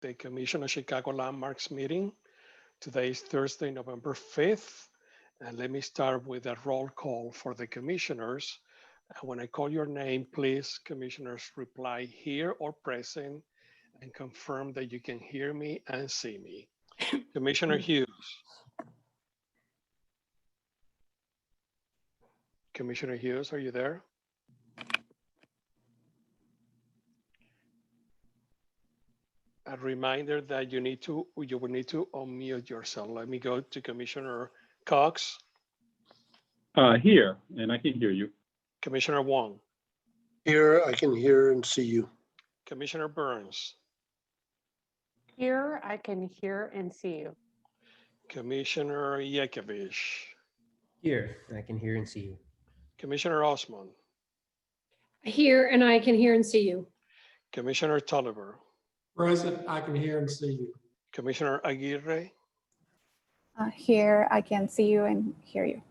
the Commission of Chicago Landmarks meeting. Today is Thursday, November 5th. And let me start with a roll call for the commissioners. And when I call your name, please, commissioners, reply here or present and confirm that you can hear me and see me. Commissioner Hughes. Commissioner Hughes, are you there? A reminder that you will need to unmute yourself. Let me go to Commissioner Cox. Here, and I can hear you. Commissioner Wong. Here, I can hear and see you. Commissioner Burns. Here, I can hear and see you. Commissioner Yekovich. Here, I can hear and see you. Commissioner Osmond. Here, and I can hear and see you. Commissioner Tolliver. Present, I can hear and see you. Commissioner Aguirre. Here, I can see you and hear you.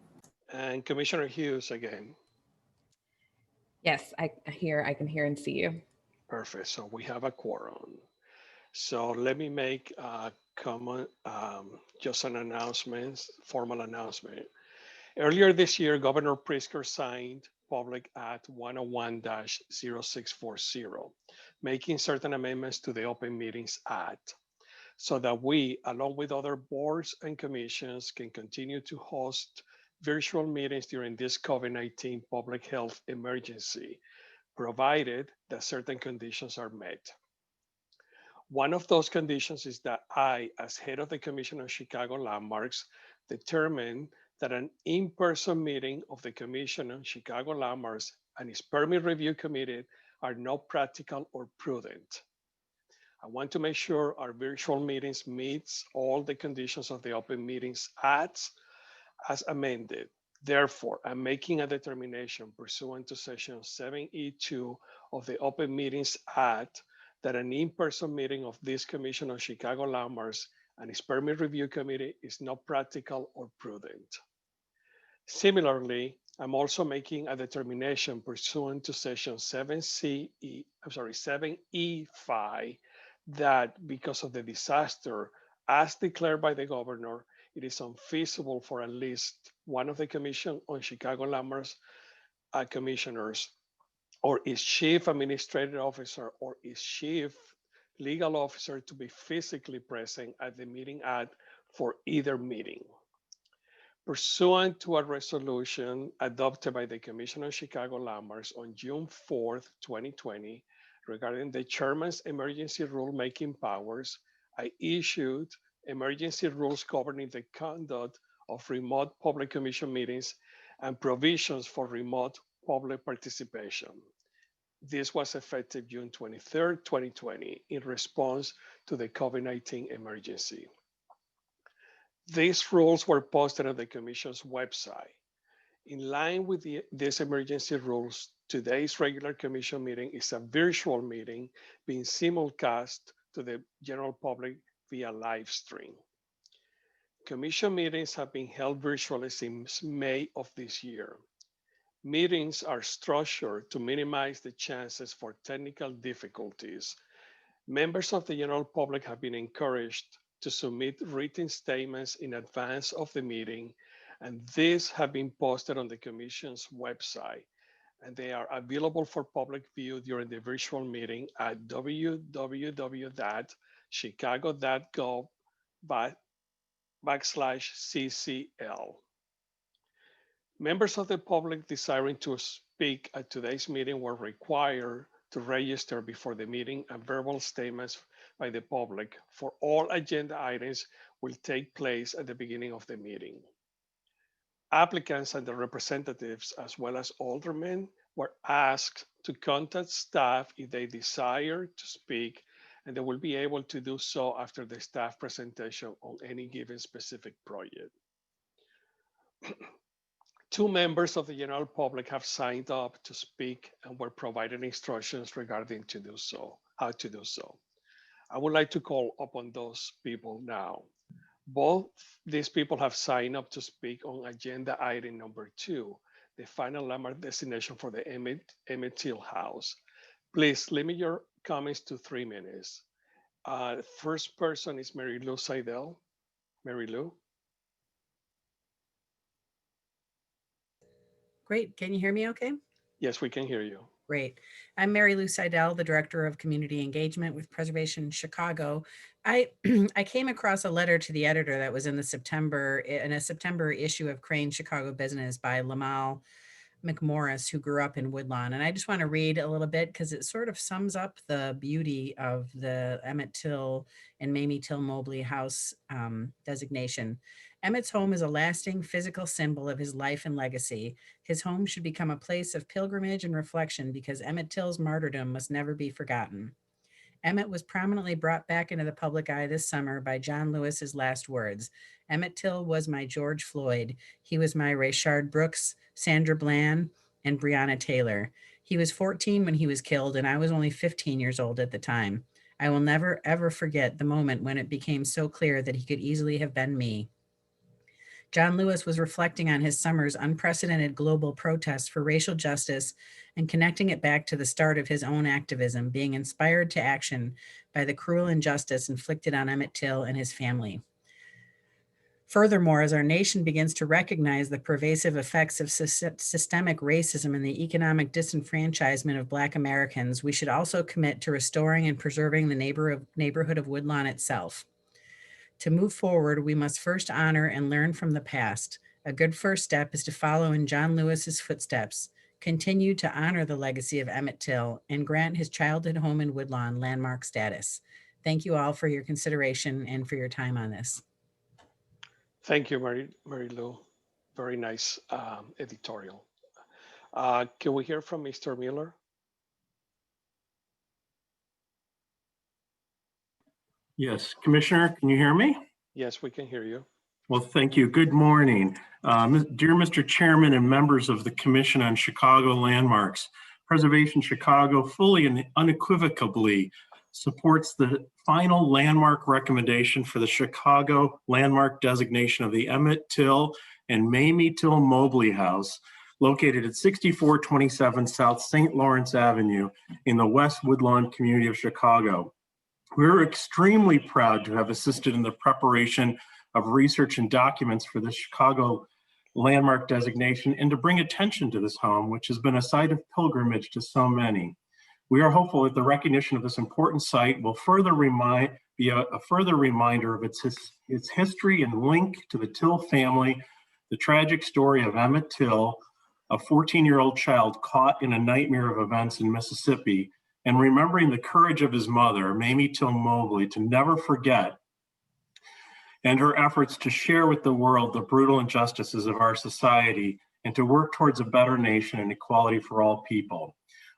And Commissioner Hughes again. Yes, I can hear and see you. Perfect. So we have a quorum. So let me make a comment, just an announcement, formal announcement. Earlier this year, Governor Pritzker signed Public Act 101-0640, making certain amendments to the Open Meetings Act so that we, along with other boards and commissions, can continue to host virtual meetings during this COVID-19 public health emergency, provided that certain conditions are met. One of those conditions is that I, as head of the Commission on Chicago Landmarks, determine that an in-person meeting of the Commission on Chicago Landmarks and its Permit Review Committee are not practical or prudent. I want to make sure our virtual meetings meets all the conditions of the Open Meetings Act as amended. Therefore, I'm making a determination pursuant to Section 7E2 of the Open Meetings Act that an in-person meeting of this Commission on Chicago Landmarks and its Permit Review Committee is not practical or prudent. Similarly, I'm also making a determination pursuant to Section 7E5 that because of the disaster as declared by the governor, it is unfeasible for at least one of the Commission on Chicago Landmarks commissioners or its chief administrative officer or its chief legal officer to be physically present at the meeting for either meeting. Pursuant to a resolution adopted by the Commission on Chicago Landmarks on June 4th, 2020, regarding the chairman's emergency rulemaking powers, I issued emergency rules governing the conduct of remote public commission meetings and provisions for remote public participation. This was effective June 23rd, 2020, in response to the COVID-19 emergency. These rules were posted on the Commission's website. In line with these emergency rules, today's regular Commission meeting is a virtual meeting being simulcast to the general public via live stream. Commission meetings have been held virtually since May of this year. Meetings are structured to minimize the chances for technical difficulties. Members of the general public have been encouraged to submit written statements in advance of the meeting, and these have been posted on the Commission's website, and they are available for public view during the virtual meeting at www.chicago.gov/CCL. Members of the public desiring to speak at today's meeting were required to register before the meeting, and verbal statements by the public for all agenda items will take place at the beginning of the meeting. Applicants and their representatives, as well as aldermen, were asked to contact staff if they desire to speak, and they will be able to do so after the staff presentation on any given specific project. 2 members of the general public have signed up to speak and were provided instructions regarding how to do so. I would like to call upon those people now. Both these people have signed up to speak on agenda item number 2, the final landmark destination for the Emmett Till House. Please limit your comments to 3 minutes. First person is Mary Lou Seidel. Mary Lou. Great. Can you hear me okay? Yes, we can hear you. Great. I'm Mary Lou Seidel, the Director of Community Engagement with Preservation Chicago. I came across a letter to the editor that was in a September issue of Crane Chicago Business by Lamal McMorris, who grew up in Woodlawn. And I just want to read a little bit because it sort of sums up the beauty of the Emmett Till and Mamie Till Mobley House designation. Emmett's home is a lasting physical symbol of his life and legacy. His home should become a place of pilgrimage and reflection because Emmett Till's martyrdom must never be forgotten. Emmett was prominently brought back into the public eye this summer by John Lewis's last words. Emmett Till was my George Floyd. He was my Rayshard Brooks, Sandra Bland, and Breonna Taylor. He was 14 when he was killed, and I was only 15 years old at the time. I will never, ever forget the moment when it became so clear that he could easily have been me. John Lewis was reflecting on his summer's unprecedented global protest for racial justice and connecting it back to the start of his own activism, being inspired to action by the cruel injustice inflicted on Emmett Till and his family. Furthermore, as our nation begins to recognize the pervasive effects of systemic racism and the economic disenfranchisement of Black Americans, we should also commit to restoring and preserving the neighborhood of Woodlawn itself. To move forward, we must first honor and learn from the past. A good first step is to follow in John Lewis's footsteps, continue to honor the legacy of Emmett Till, and grant his childhood home in Woodlawn landmark status. Thank you all for your consideration and for your time on this. Thank you, Mary Lou. Very nice editorial. Can we hear from Mr. Miller? Yes, Commissioner, can you hear me? Yes, we can hear you. Well, thank you. Good morning. Dear Mr. Chairman and members of the Commission on Chicago Landmarks, Preservation Chicago fully and unequivocally supports the final landmark recommendation for the Chicago landmark designation of the Emmett Till and Mamie Till Mobley House, located at 6427 South St. Lawrence Avenue in the West Woodlawn community of Chicago. We're extremely proud to have assisted in the preparation of research and documents for the Chicago landmark designation and to bring attention to this home, which has been a site of pilgrimage to so many. We are hopeful that the recognition of this important site will be a further reminder of its history and link to the Till family, the tragic story of Emmett Till, a 14-year-old child caught in a nightmare of events in Mississippi, and remembering the courage of his mother, Mamie Till Mobley, to never forget, and her efforts to share with the world the brutal injustices of our society and to work towards a better nation and equality for all people.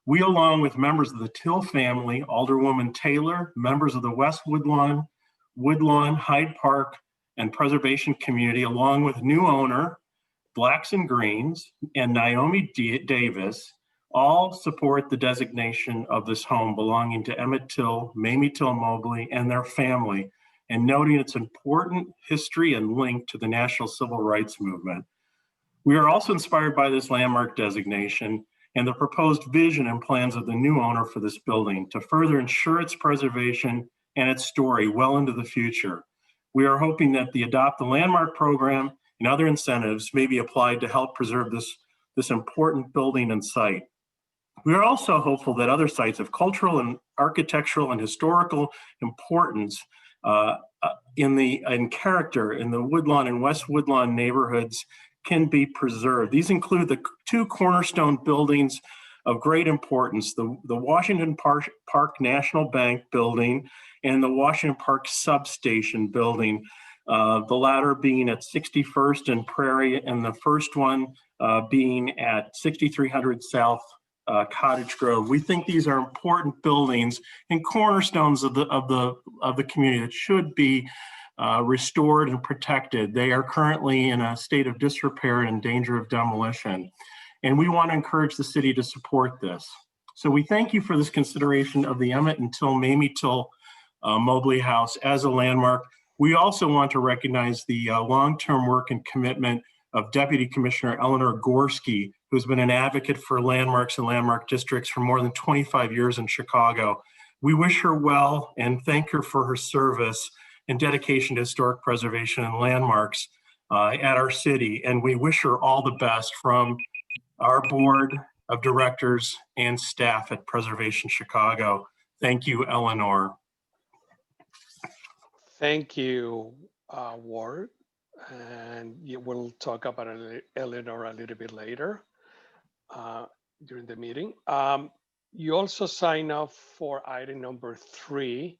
We, along with members of the Till family, Alderwoman Taylor, members of the West Woodlawn, Hyde Park, and Preservation community, along with new owner, Blacks and Greens, and Naomi Davis, all support the designation of this home belonging to Emmett Till, Mamie Till Mobley, and their family, and noting its important history and link to the national civil rights movement. We are also inspired by this landmark designation and the proposed vision and plans of the new owner for this building to further ensure its preservation and its story well into the future. We are hoping that the Adopt the Landmark program and other incentives may be applied to help preserve this important building and site. We are also hopeful that other sites of cultural and architectural and historical importance in character in the Woodlawn and West Woodlawn neighborhoods can be preserved. These include the two cornerstone buildings of great importance, the Washington Park National Bank building and the Washington Park Substation building, the latter being at 61st and Prairie, and the first one being at 6300 South Cottage Grove. We think these are important buildings and cornerstones of the community that should be restored and protected. They are currently in a state of disrepair and in danger of demolition. And we want to encourage the city to support this. So we thank you for this consideration of the Emmett and Till Mamie Till Mobley House as a landmark. We also want to recognize the long-term work and commitment of Deputy Commissioner Eleanor Gorski, who's been an advocate for landmarks and landmark districts for more than 25 years in Chicago. We wish her well and thank her for her service and dedication to historic preservation and landmarks at our city. And we wish her all the best from our board of directors and staff at Preservation Chicago. Thank you, Eleanor. Thank you, Ward. And we'll talk about Eleanor a little bit later during the meeting. You also sign up for item number 3,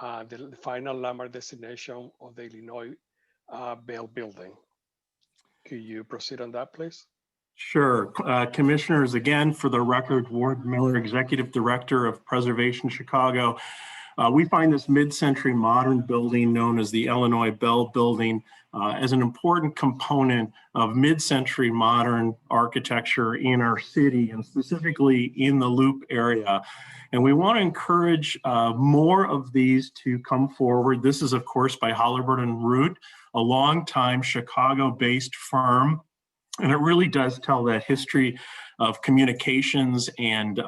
the final landmark designation of the Illinois Bell Building. Could you proceed on that, please? Sure. Commissioners, again, for the record, Ward Miller, Executive Director of Preservation Chicago. We find this mid-century modern building known as the Illinois Bell Building as an important component of mid-century modern architecture in our city and specifically in the Loop area. And we want to encourage more of these to come forward. This is, of course, by Halliburton Root, a longtime Chicago-based firm. And it really does tell that history of communications and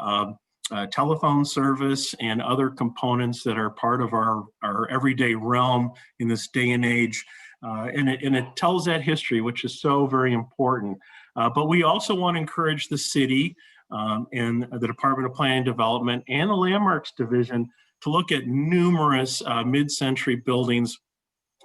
telephone service and other components that are part of our everyday realm in this day and age. And it tells that history, which is so very important. But we also want to encourage the city and the Department of Planning and Development and the Landmarks Division to look at numerous mid-century buildings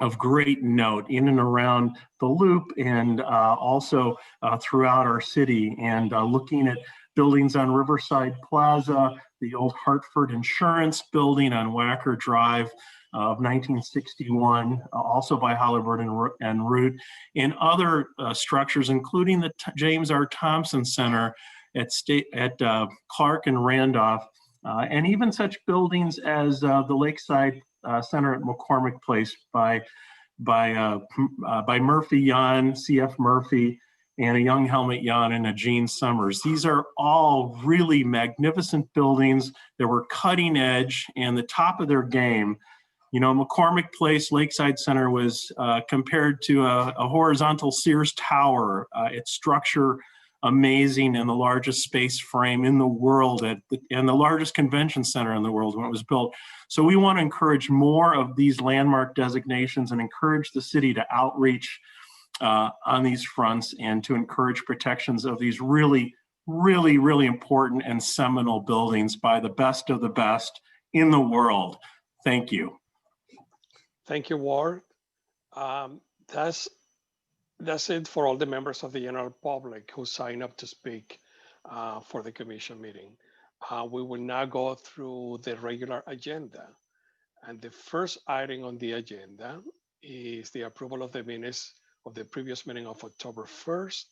of great note in and around the Loop and also throughout our city, and looking at buildings on Riverside Plaza, the old Hartford Insurance Building on Wacker Drive of 1961, also by Halliburton and Root, and other structures, including the James R. Thompson Center at Clark and Randolph, and even such buildings as the Lakeside Center at McCormick Place by Murphy Yan, C.F. Murphy, and a young Helmut Yan and a Gene Summers. These are all really magnificent buildings that were cutting edge and the top of their game. You know, McCormick Place Lakeside Center was compared to a horizontal Sears Tower. Its structure amazing, and the largest space frame in the world and the largest convention center in the world when it was built. So we want to encourage more of these landmark designations and encourage the city to outreach on these fronts and to encourage protections of these really, really, really important and seminal buildings by the best of the best in the world. Thank you. Thank you, Ward. That's it for all the members of the general public who sign up to speak for the commission meeting. We will now go through the regular agenda. And the first item on the agenda is the approval of the minutes of the previous meeting of October 1st.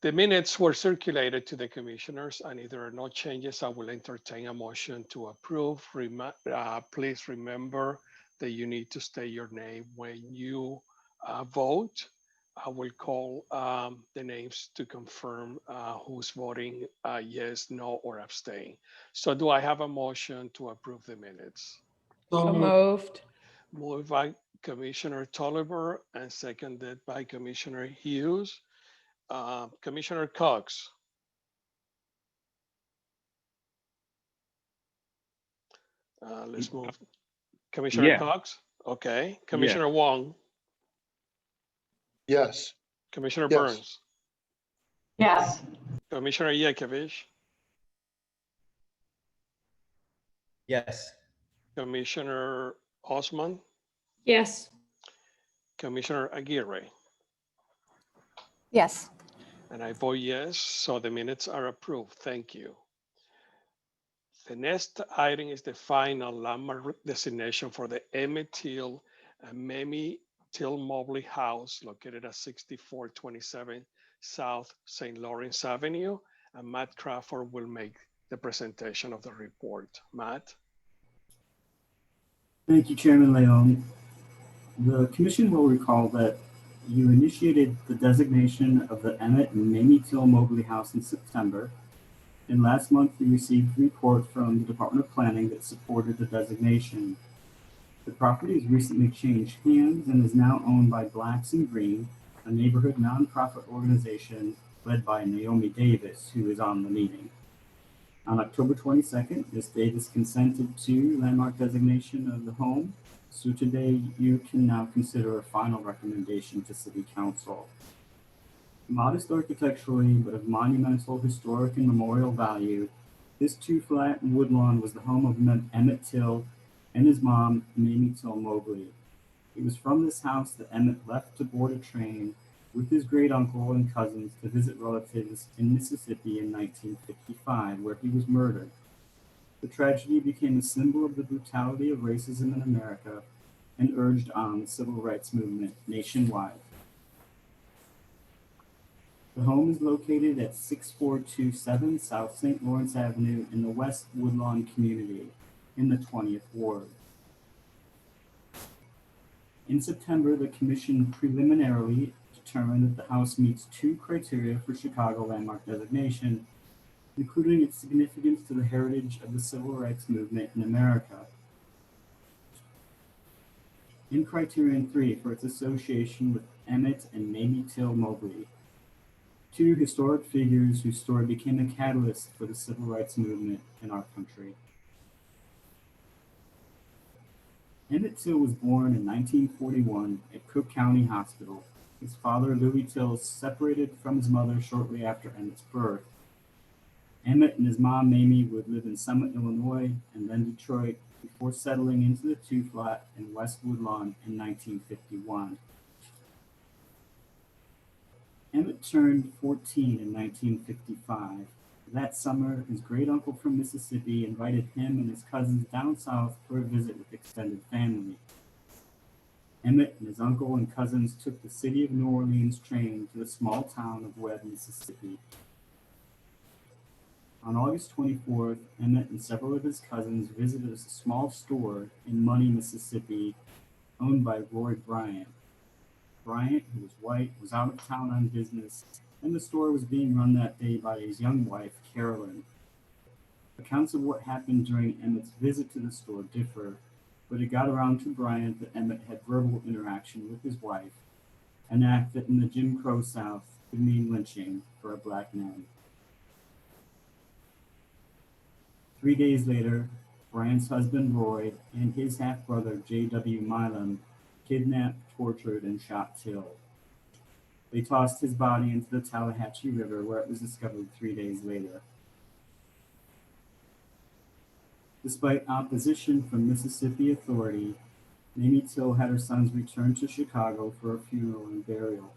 The minutes were circulated to the commissioners, and if there are no changes, I will entertain a motion to approve. Please remember that you need to state your name when you vote. I will call the names to confirm who's voting yes, no, or abstain. So do I have a motion to approve the minutes? So So moved. moved. Moved by Commissioner Tolliver and seconded by Commissioner Hughes. Commissioner Cox. Let's move. Commissioner Yeah. Cox? Okay. Commissioner Wong? Yes. Commissioner Yes. Burns? Yes. Commissioner Yekovich? Yes. Commissioner Osman? Yes. Commissioner Aguirre? Yes. And I vote yes, so the minutes are approved. Thank you. The next item is the final landmark designation for the Emmett Till and Mamie Till Mobley House located at 6427 South St. Lawrence Avenue. And Matt Crawford will make the presentation of the report. Matt? Thank you, Chairman Leone. The Commission will recall that you initiated the designation of the Emmett and Mamie Till Mobley House in September, and last month we received a report from the Department of Planning that supported the designation. The property has recently changed hands and is now owned by Blacks and Green, a neighborhood nonprofit organization led by Naomi Davis, who is on the meeting. On October 22nd, Ms. Davis consented to landmark designation of the home. So today you can now consider a final recommendation to City Council. Modest architecturally, but of monumental, historic, and memorial value, this two-flat and woodlawn was the home of Emmett Till and his mom, Mamie Till Mobley. It was from this house that Emmett left to board a train with his great uncle and cousins to visit relatives in Mississippi in 1955, where he was murdered. The tragedy became a symbol of the brutality of racism in America and urged on the civil rights movement nationwide. The home is located at 6427 South St. Lawrence Avenue in the West Woodlawn community in the 20th Ward. In September, the commission preliminarily determined that the house meets two criteria for Chicago landmark designation, including its significance to the heritage of the civil rights movement in America. In criterion 3, for its association with Emmett and Mamie Till Mobley, two historic figures whose story became a catalyst for the civil rights movement in our country. Emmett Till was born in 1941 at Cook County Hospital. His father, Louis Till, separated from his mother shortly after Emmett's birth. Emmett and his mom, Mamie, would live in Summit, Illinois, and then Detroit before settling into the two-flat in West Woodlawn in 1951. Emmett turned 14 in 1955. That summer, his great uncle from Mississippi invited him and his cousins down south for a visit with extended family. Emmett and his uncle and cousins took the City of New Orleans train to the small town of Webb, Mississippi. On August 24th, Emmett and several of his cousins visited a small store in Money, Mississippi, owned by Roy Bryant. Bryant, who was white, was out of town on business, and the store was being run that day by his young wife, Carolyn. Accounts of what happened during Emmett's visit to the store differ, but it got around to Bryant that Emmett had verbal interaction with his wife, an act that in the Jim Crow South could mean lynching for a black man. 3 days later, Bryant's husband Roy and his half-brother J.W. Milam kidnapped, tortured, and shot Till. They tossed his body into the Tallahatchie River, where it was discovered 3 days later. Despite opposition from Mississippi authority, Mamie Till had her sons returned to Chicago for a funeral and burial.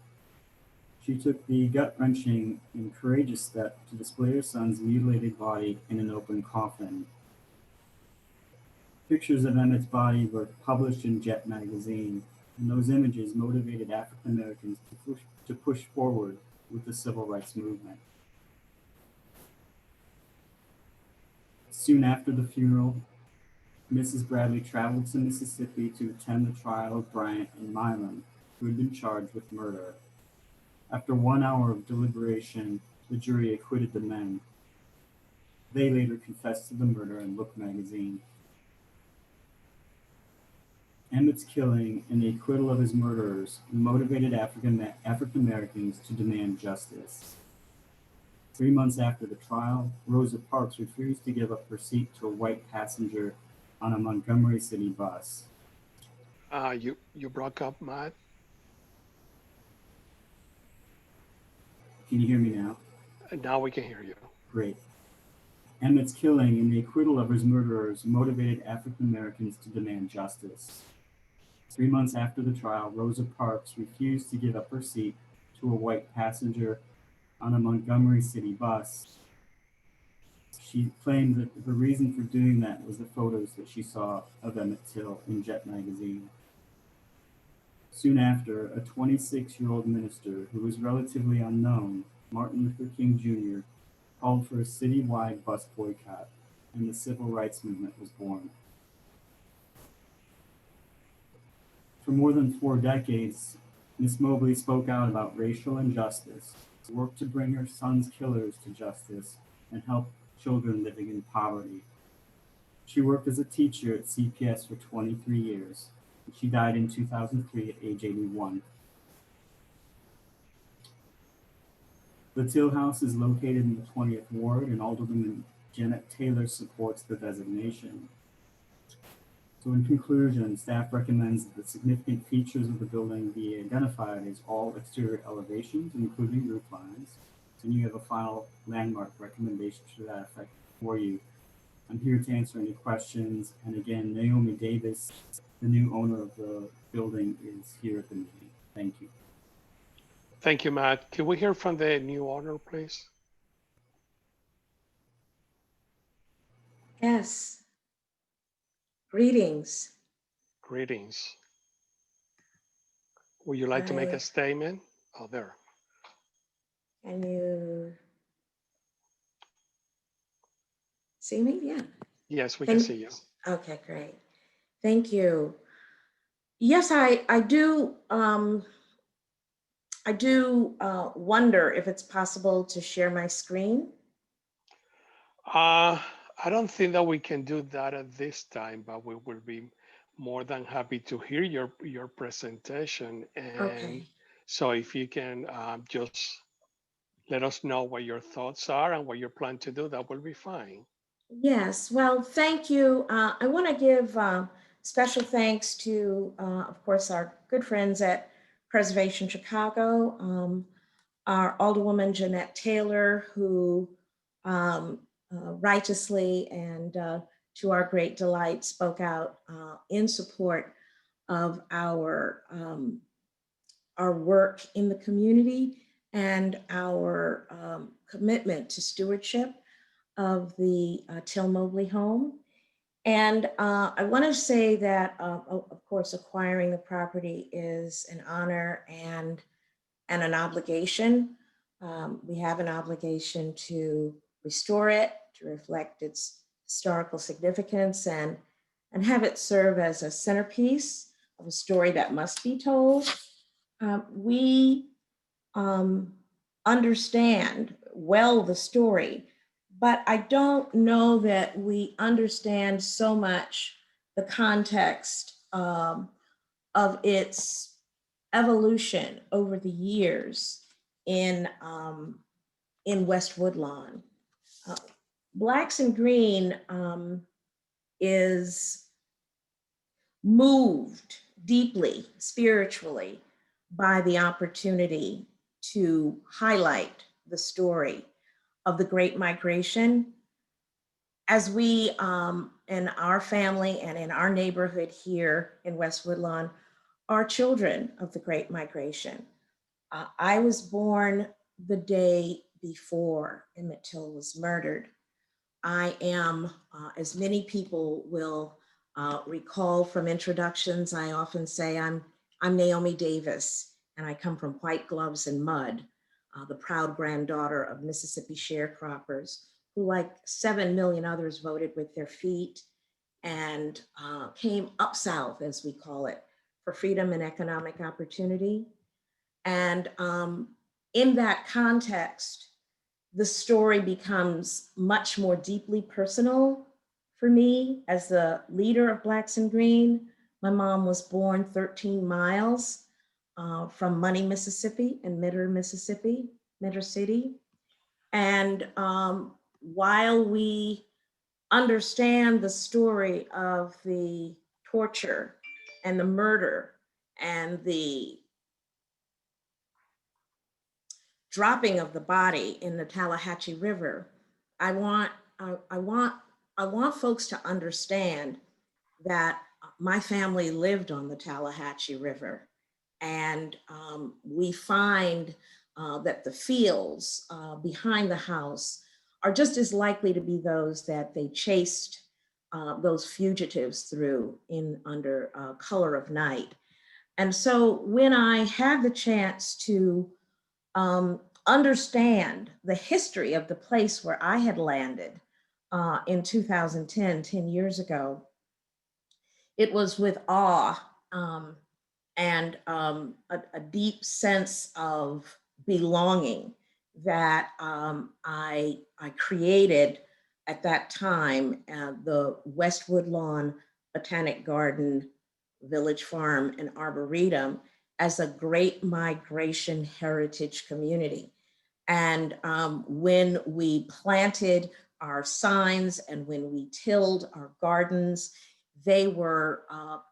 She took the gut-wrenching and courageous step to display her son's mutilated body in an open coffin. Pictures of Emmett's body were published in Jet magazine, and those images motivated African Americans to push forward with the civil rights movement. Soon after the funeral, Mrs. Bradley traveled to Mississippi to attend the trial of Bryant and Milam, who had been charged with murder. After 1 hour of deliberation, the jury acquitted the men. They later confessed to the murder in Look magazine. Emmett's killing and the acquittal of his murderers motivated African Americans to demand justice. 3 months after the trial, Rosa Parks refused to give up her seat to a white passenger on a Montgomery City bus. You broke up, Matt. Can you hear me now? Now we can hear you. Great. Emmett's killing and the acquittal of his murderers motivated African Americans to demand justice. 3 months after the trial, Rosa Parks refused to give up her seat to a white passenger on a Montgomery City bus. She claimed that the reason for doing that was the photos that she saw of Emmett Till in Jet magazine. Soon after, a 26-year-old minister who was relatively unknown, Martin Luther King Jr., called for a citywide bus boycott, and the civil rights movement was born. For more than 4 decades, Ms. Mobley spoke out about racial injustice, worked to bring her son's killers to justice, and help children living in poverty. She worked as a teacher at CPS for 23 years. She died in 2003 at age 81. The Till House is located in the 20th Ward, and Alderman Janet Taylor supports the designation. So in conclusion, staff recommends that the significant features of the building be identified as all exterior elevations, including roof lines. And you have a final landmark recommendation to that effect for you. I'm here to answer any questions. And again, Naomi Davis, the new owner of the building, is here at the meeting. Thank you. Thank you, Matt. Can we hear from the new owner, please? Yes. Greetings. Greetings. Would you like to make a statement? Oh, there. Can you see me? Yeah. Yes, we can see you. Okay, great. Thank you. Yes, I do wonder if it's possible to share my screen. I don't think that we can do that at this time, but we will be more than happy to hear your presentation. And Okay. so if you can just let us know what your thoughts are and what you plan to do, that will be fine. Yes, well, thank you. I want to give special thanks to, of course, our good friends at Preservation Chicago, our Alderwoman Jeanette Taylor, who righteously and to our great delight spoke out in support of our work in the community and our commitment to stewardship of the Till Mobley home. And I want to say that, of course, acquiring the property is an honor and an obligation. We have an obligation to restore it, to reflect its historical significance, and have it serve as a centerpiece of a story that must be told. We understand well the story, but I don't know that we understand so much the context of its evolution over the years in West Woodlawn. Blacks and Green is moved deeply spiritually by the opportunity to highlight the story of the Great Migration. As we in our family and in our neighborhood here in West Woodlawn are children of the Great Migration. I was born the day before Emmett Till was murdered. I am, as many people will recall from introductions, I often say I'm Naomi Davis, and I come from white gloves and mud, the proud granddaughter of Mississippi sharecroppers who, like 7 million others, voted with their feet and came up south, as we call it, for freedom and economic opportunity. And in that context, the story becomes much more deeply personal for me as the leader of Blacks and Green. My mom was born 13 miles from Money, Mississippi, in Mitter City. And while we understand the story of the torture and the murder and the dropping of the body in the Tallahatchie River, I want folks to understand that my family lived on the Tallahatchie River, and we find that the fields behind the house are just as likely to be those that they chased those fugitives through under color of night. And so when I had the chance to understand the history of the place where I had landed in 2010, 10 years ago, it was with awe and a deep sense of belonging that I created at that time the West Woodlawn Botanic Garden, Village Farm, and Arboretum as a Great Migration heritage community. And when we planted our signs and when we tilled our gardens. They were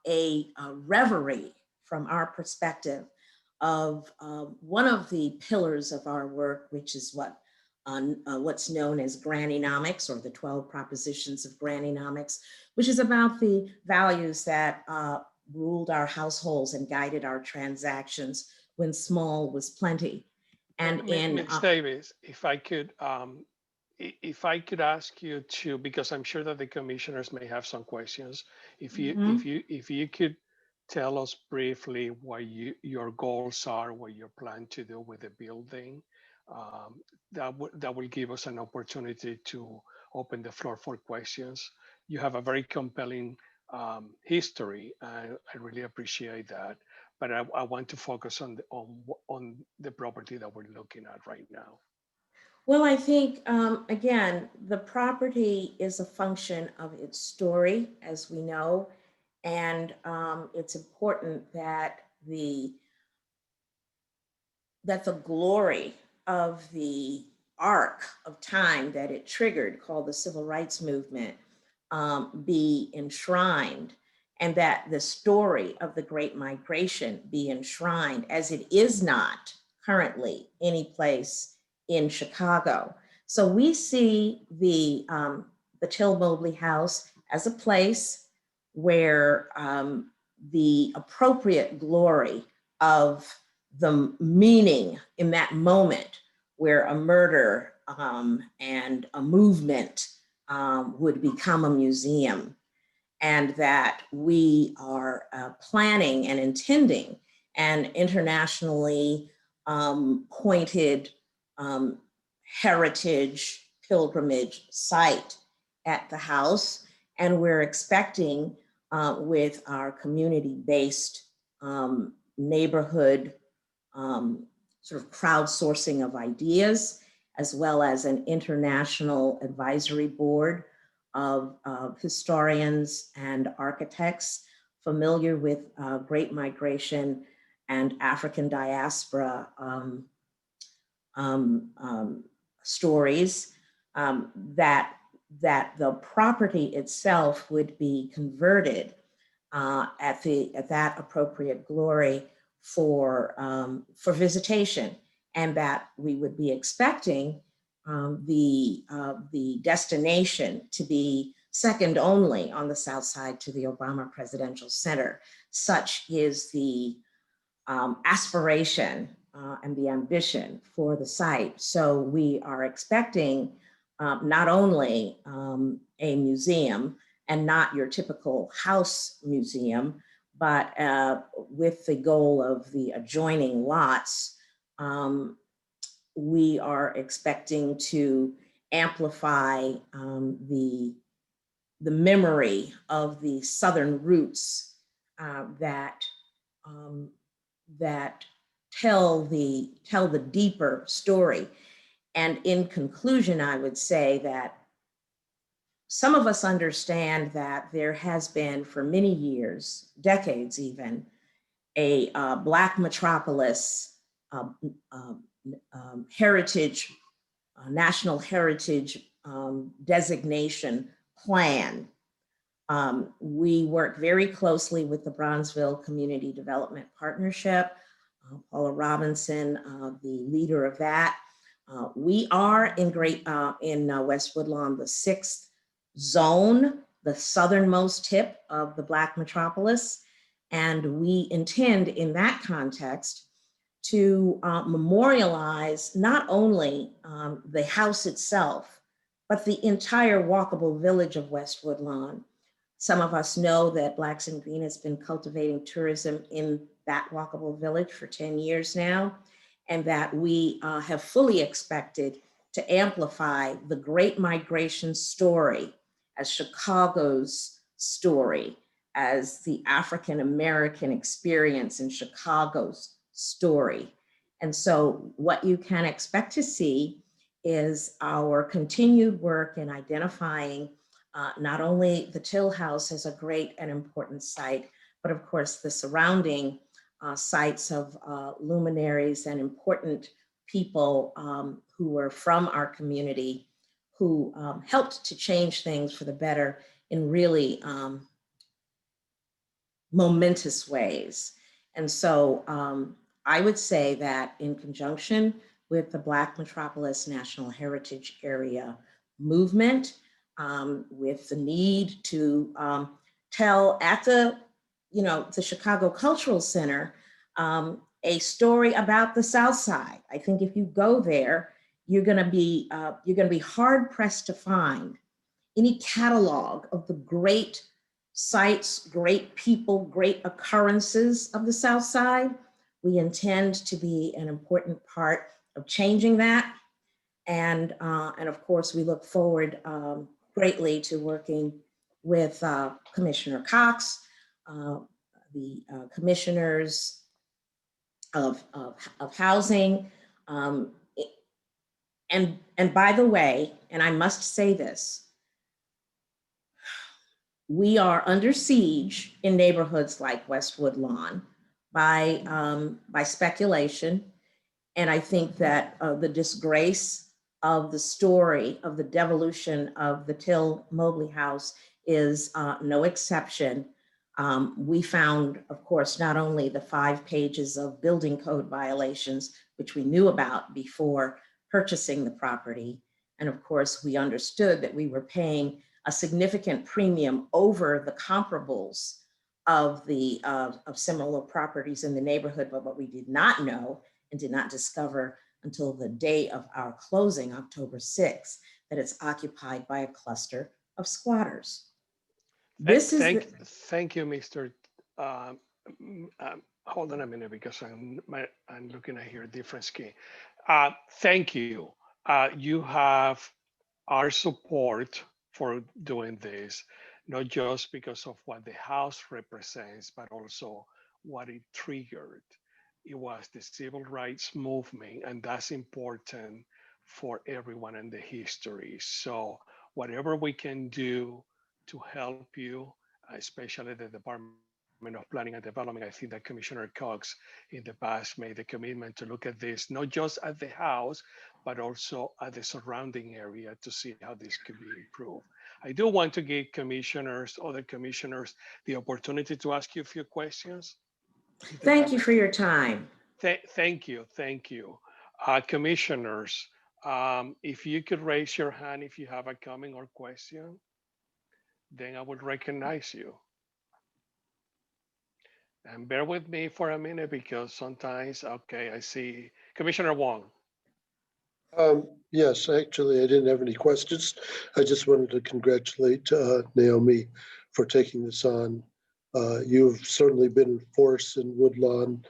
a reverie from our perspective of one of the pillars of our work, which is what's known as Grannynomics, or the 12 propositions of Grannynomics, which is about the values that ruled our households and guided our transactions when small was plenty. And Ms. Davis, if I could ask you to, because I'm sure that the commissioners may have some questions, if you could tell us briefly what your goals are, what you plan to do with the building, that will give us an opportunity to open the floor for questions. You have a very compelling history, and I really appreciate that. But I want to focus on the property that we're looking at right now. Well, I think, again, the property is a function of its story, as we know, and it's important that the glory of the arc of time that it triggered, called the Civil Rights Movement, be enshrined, and that the story of the Great Migration be enshrined, as it is not currently any place in Chicago. So we see the Till Mobley House as a place where the appropriate glory of the meaning in that moment, where a murder and a movement would become a museum, and that we are planning and intending an internationally pointed heritage pilgrimage site at the house. And we're expecting with our community-based neighborhood sort of crowdsourcing of ideas, as well as an international advisory board of historians and architects familiar with Great Migration and African diaspora stories, that the property itself would be converted at that appropriate glory for visitation, and that we would be expecting the destination to be second only on the South Side to the Obama Presidential Center. Such is the aspiration and the ambition for the site. So we are expecting not only a museum, and not your typical house museum, but with the goal of the adjoining lots, we are expecting to amplify the memory of the Southern roots that tell the deeper story. And in conclusion, I would say that some of us understand that there has been for many years, decades even, a Black metropolis heritage, national heritage designation plan. We work very closely with the Bronzeville Community Development Partnership, Paula Robinson, the leader of that. We are in West Woodlawn, the 6th zone, the southernmost tip of the Black metropolis. And we intend in that context to memorialize not only the house itself, but the entire walkable village of West Woodlawn. Some of us know that Blacks in Green has been cultivating tourism in that walkable village for 10 years now, and that we have fully expected to amplify the Great Migration story as Chicago's story, as the African-American experience in Chicago's story. And so what you can expect to see is our continued work in identifying not only the Till House as a great and important site, but of course the surrounding sites of luminaries and important people who were from our community, who helped to change things for the better in really momentous ways. And so I would say that in conjunction with the Black Metropolis National Heritage Area movement, with the need to tell at the Chicago Cultural Center a story about the South Side. I think if you go there, you're going to be hard pressed to find any catalog of the great sites, great people, great occurrences of the South Side. We intend to be an important part of changing that. And of course, we look forward greatly to working with Commissioner Cox, the commissioners of housing. And by the way, and I must say this, we are under siege in neighborhoods like West Woodlawn by speculation. And I think that the disgrace of the story of the devolution of the Till Mobley House is no exception. We found, of course, not only the 5 pages of building code violations, which we knew about before purchasing the property. And of course, we understood that we were paying a significant premium over the comparables of similar properties in the neighborhood. But what we did not know and did not discover until the day of our closing, October 6th, that it's occupied by a cluster of squatters. Thank you, Mr. Hold on a minute, because I'm looking at here a different screen. Thank you. You have our support for doing this, not just because of what the house represents, but also what it triggered. It was the civil rights movement, and that's important for everyone in the history. So whatever we can do to help you, especially the Department of Planning and Development, I think that Commissioner Cox in the past made the commitment to look at this, not just at the house, but also at the surrounding area to see how this could be improved. I do want to give other commissioners, the opportunity to ask you a few questions. Thank you for your time. Thank you. Commissioners, if you could raise your hand if you have a comment or question, then I would recognize you. And bear with me for a minute, because sometimes, okay, I see Commissioner Wong. Yes, actually, I didn't have any questions. I just wanted to congratulate Naomi for taking this on. You've certainly been a force in Woodlawn.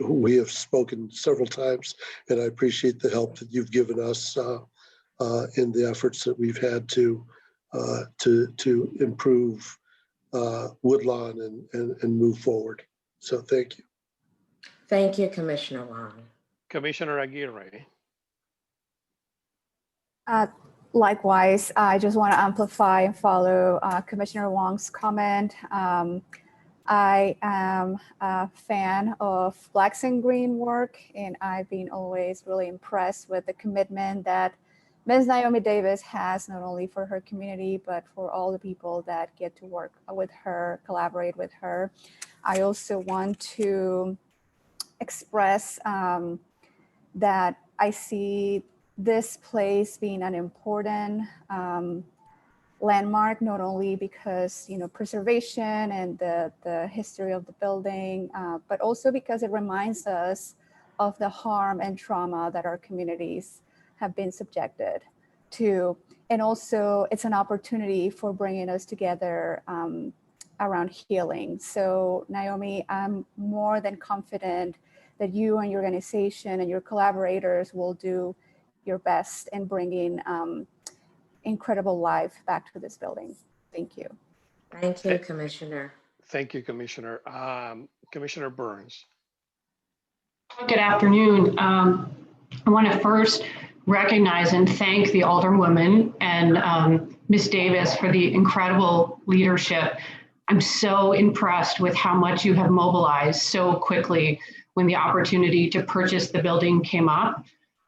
We have spoken several times, and I appreciate the help that you've given us in the efforts that we've had to improve Woodlawn and move forward. So thank you. Thank you, Commissioner Wong. Commissioner Aguirre. Likewise, I just want to amplify and follow Commissioner Wong's comment. I am a fan of Blacks in Green work, and I've been always really impressed with the commitment that Ms. Naomi Davis has, not only for her community, but for all the people that get to work with her, collaborate with her. I also want to express that I see this place being an important landmark, not only because, preservation and the history of the building, but also because it reminds us of the harm and trauma that our communities have been subjected to. And also it's an opportunity for bringing us together around healing. So Naomi, I'm more than confident that you and your organization and your collaborators will do your best in bringing incredible life back to this building. Thank you. Thank you, Commissioner. Thank you, Commissioner. Commissioner Burns. Good afternoon. I want to first recognize and thank the Alderwoman and Ms. Davis for the incredible leadership. I'm so impressed with how much you have mobilized so quickly when the opportunity to purchase the building came up.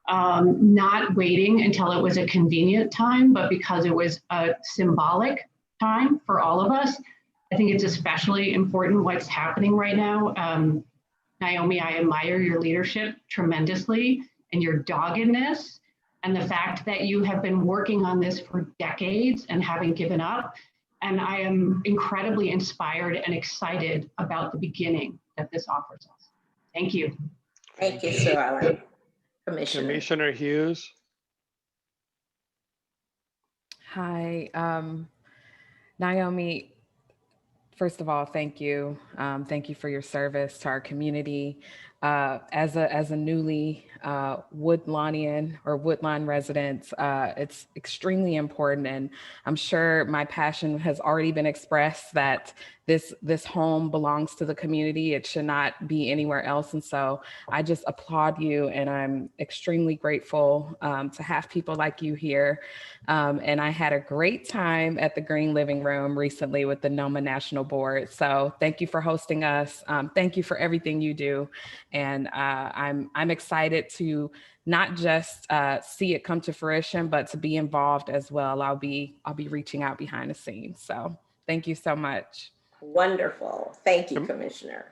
not waiting until it was a convenient time, but because it was a symbolic time for all of us. I think it's especially important what's happening right now. Naomi, I admire your leadership tremendously and your doggedness, and the fact that you have been working on this for decades and haven't given up. And I am incredibly inspired and excited about the beginning that this offers us. Thank you. Thank you, Sue Ellen. Commissioner Hughes. Hi, Naomi. First of all, thank you. Thank you for your service to our community. As a newly Woodlawn or Woodlawn resident, it's extremely important, and I'm sure my passion has already been expressed that this home belongs to the community. It should not be anywhere else. And so I just applaud you, and I'm extremely grateful to have people like you here. And I had a great time at the Green Living Room recently with the NOMA National Board. So thank you for hosting us. Thank you for everything you do. And I'm excited to not just see it come to fruition, but to be involved as well. I'll be reaching out behind the scenes. So thank you so much. Wonderful. Thank you, Commissioner.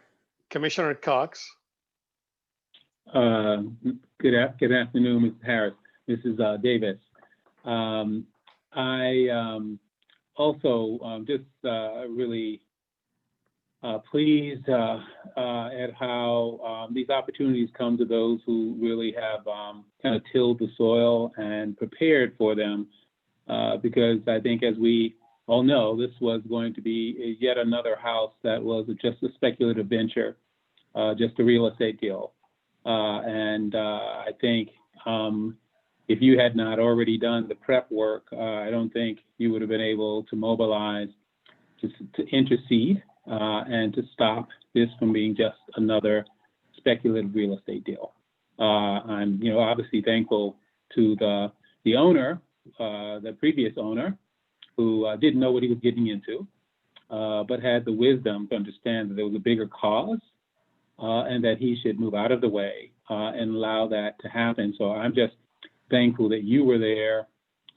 Commissioner Cox. Good afternoon, Mrs. Harris. Mrs. Davis. I also just really pleased at how these opportunities come to those who really have kind of tilled the soil and prepared for them, because I think, as we all know, this was going to be yet another house that was just a speculative venture, just a real estate deal. And I think if you had not already done the prep work, I don't think you would have been able to mobilize to intercede and to stop this from being just another speculative real estate deal. I'm, obviously thankful to the owner, the previous owner, who didn't know what he was getting into, but had the wisdom to understand that there was a bigger cause and that he should move out of the way and allow that to happen. So I'm just thankful that you were there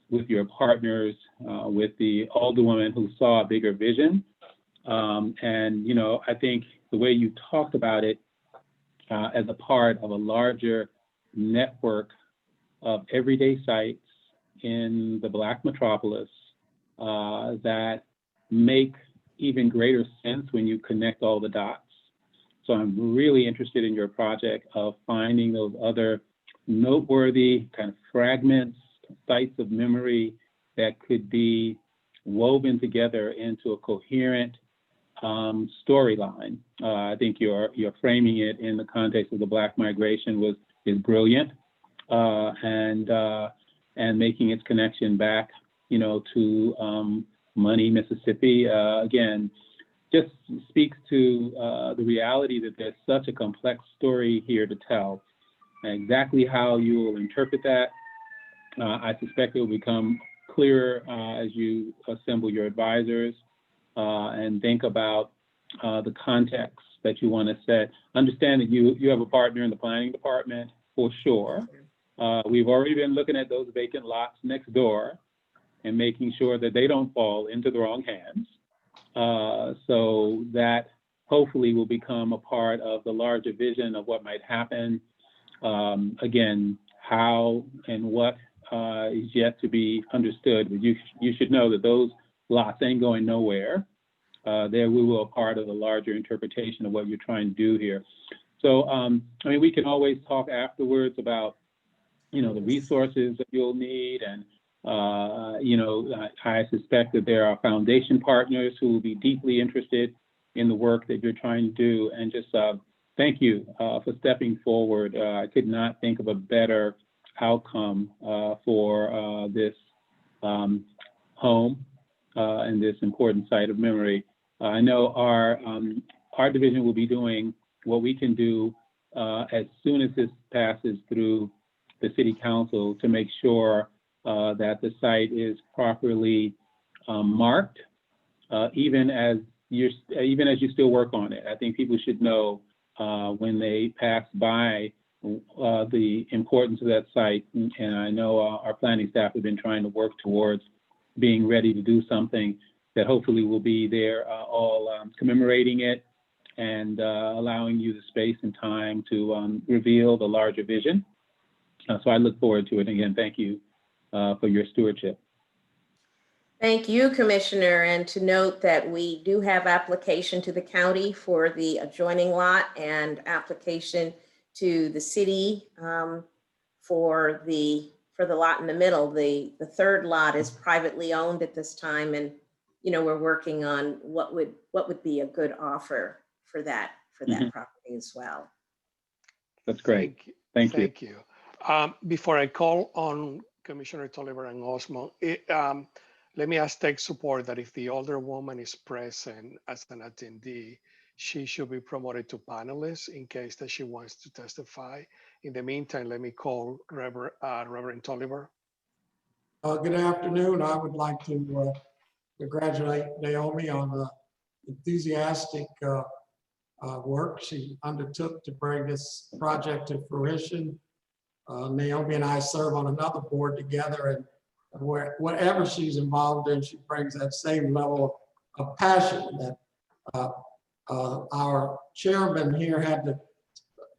with your partners, with the alderwoman who saw a bigger vision. And, I think the way you talked about it as a part of a larger network of everyday sites in the Black metropolis that make even greater sense when you connect all the dots. So I'm really interested in your project of finding those other noteworthy kind of fragments, sites of memory that could be woven together into a coherent storyline. I think you're framing it in the context of the Black migration is brilliant, and making its connection back, to Money, Mississippi, again, just speaks to the reality that there's such a complex story here to tell. And exactly how you will interpret that, I suspect it will become clearer as you assemble your advisors and think about the context that you want to set. Understand that you have a partner in the planning department, for sure. We've already been looking at those vacant lots next door and making sure that they don't fall into the wrong hands. So that hopefully will become a part of the larger vision of what might happen. Again, how and what is yet to be understood. But you should know that those lots ain't going nowhere. We will a part of the larger interpretation of what you're trying to do here. So, we can always talk afterwards about, the resources that you'll need. And, I suspect that there are foundation partners who will be deeply interested in the work that you're trying to do. And just thank you for stepping forward. I could not think of a better outcome for this home and this important site of memory. I know our division will be doing what we can do as soon as this passes through the City Council to make sure that the site is properly marked, even as you still work on it. I think people should know when they pass by the importance of that site. And I know our planning staff have been trying to work towards being ready to do something that hopefully will be there all commemorating it and allowing you the space and time to reveal the larger vision. So I look forward to it. Again, thank you for your stewardship. Thank you, Commissioner. And to note that we do have application to the county for the adjoining lot and application to the city for the lot in the middle. The third lot is privately owned at this time, and we're working on what would be a good offer for that property as well. That's great. Thank you. Thank you. Before I call on Commissioner Tolliver and Osmond, let me ask tech support that if the older woman is present as an attendee, she should be promoted to panelist in case that she wants to testify. In the meantime, let me call Reverend Tolliver. Good afternoon. I would like to congratulate Naomi on the enthusiastic work she undertook to bring this project to fruition. Naomi and I serve on another board together, and whatever she's involved in, she brings that same level of passion that our chairman here had to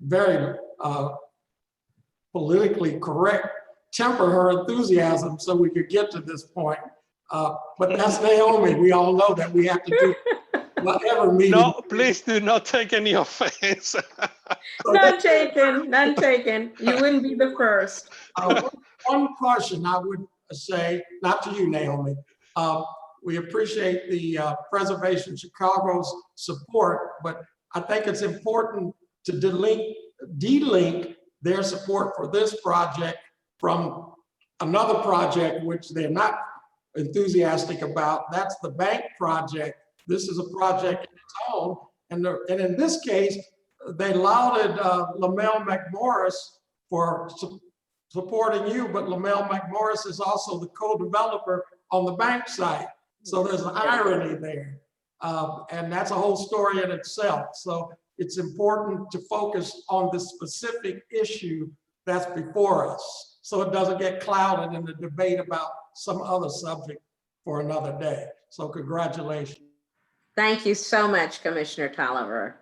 very politically correct temper her enthusiasm so we could get to this point. But that's Naomi. We all know that we have to do whatever meeting. No, please do not take any offense. None taken, none taken. You wouldn't be the first. One caution I would say, not to you, Naomi. We appreciate the Preservation Chicago's support, but I think it's important to delink their support for this project from another project which they're not enthusiastic about. That's the bank project. This is a project in its own. And in this case, they lauded Lamel McMorris for supporting you, but Lamel McMorris is also the co-developer on the bank site. So there's an irony there. And that's a whole story in itself. So it's important to focus on the specific issue that's before us, so it doesn't get clouded in the debate about some other subject for another day. So congratulations. Thank you so much, Commissioner Tolliver.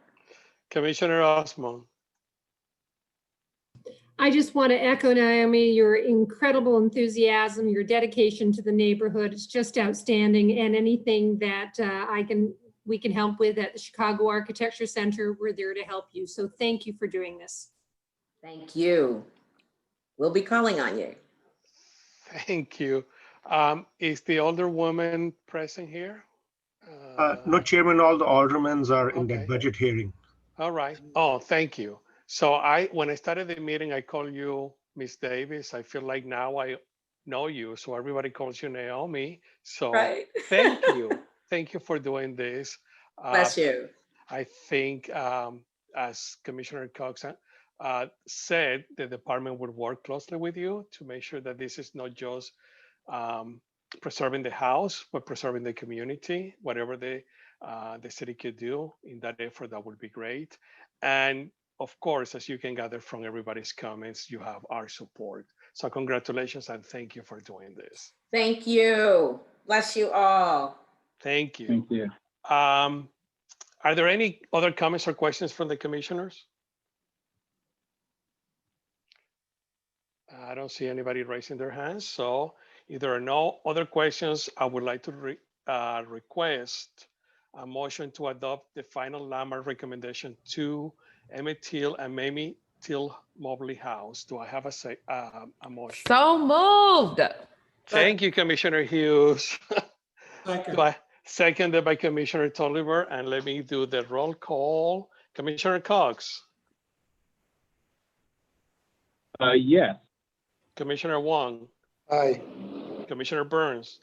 Commissioner Osmond. I just want to echo, Naomi, your incredible enthusiasm, your dedication to the neighborhood. It's just outstanding. And anything that we can help with at the Chicago Architecture Center, we're there to help you. So thank you for doing this. Thank you. We'll be calling on you. Thank you. Is the older woman present here? No, Chairman, all the aldermen are in that budget hearing. All right. Oh, thank you. So when I started the meeting, I called you Miss Davis. I feel like now I know you, so everybody calls you Naomi. So thank you. Thank you for doing this. Bless you. I think as Commissioner Cox said, the department would work closely with you to make sure that this is not just preserving the house, but preserving the community. Whatever the city could do in that effort, that would be great. And of course, as you can gather from everybody's comments, you have our support. So congratulations and thank you for doing this. Thank you. Bless you all. Thank you. Thank you. Are there any other comments or questions from the commissioners? I don't see anybody raising their hands. So if there are no other questions, I would like to request a motion to adopt the final landmark recommendation to Emmett Till and Mamie Till Mobley House. Do I have a motion? So moved. Thank you, Commissioner Hughes. Second. Seconded by Commissioner Tolliver, and let me do the roll call. Commissioner Cox. Yes. Commissioner Wong. Aye. Commissioner Burns.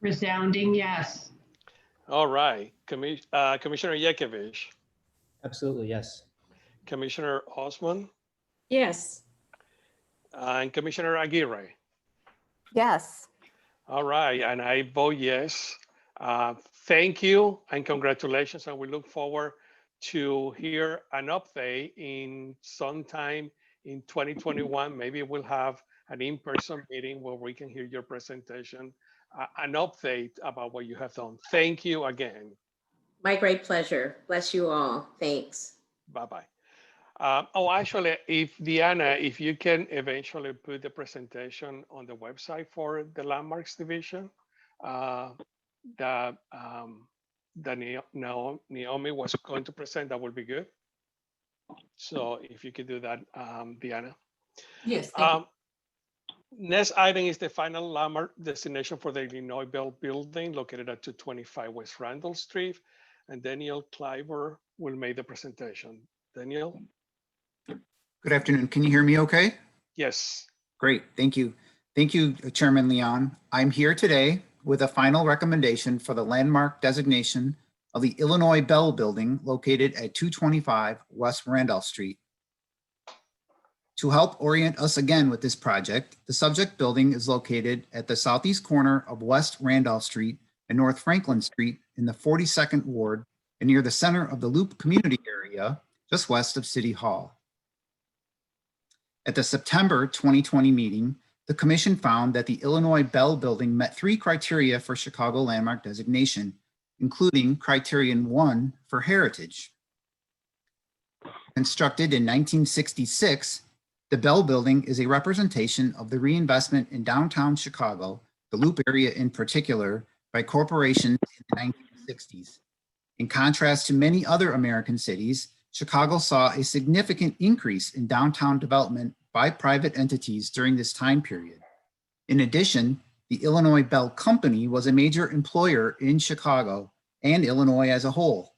Resounding yes. All right. Commissioner Yekovich. Absolutely, yes. Commissioner Osmond. Yes. And Commissioner Aguirre. Yes. All right, and I vote yes. Thank you and congratulations, and we look forward to hear an update in sometime in 2021, maybe we'll have an in-person meeting where we can hear your presentation, an update about what you have done. Thank you again. My great pleasure. Bless you all. Thanks. Bye-bye. Oh, actually, if Deanna, if you can eventually put the presentation on the website for the Landmarks Division, that Naomi was going to present, that would be good. So if you could do that, Deanna. Yes, thank you. Next item is the final landmark destination for the Illinois Bell Building located at 225 West Randall Street. And Daniel Kleiber will make the presentation. Daniel? Good afternoon. Can you hear me okay? Yes. Great. Thank you. Thank you, Chairman Leon. I'm here today with a final recommendation for the landmark designation of the Illinois Bell Building located at 225 West Randolph Street. To help orient us again with this project, the subject building is located at the southeast corner of West Randolph Street and North Franklin Street in the 42nd Ward and near the center of the Loop community area, just west of City Hall. At the September 2020 meeting, the Commission found that the Illinois Bell Building met 3 criteria for Chicago landmark designation, including criterion 1 for heritage. Constructed in 1966, the Bell Building is a representation of the reinvestment in downtown Chicago, the Loop area in particular, by corporations in the 1960s. In contrast to many other American cities, Chicago saw a significant increase in downtown development by private entities during this time period. In addition, the Illinois Bell Company was a major employer in Chicago and Illinois as a whole.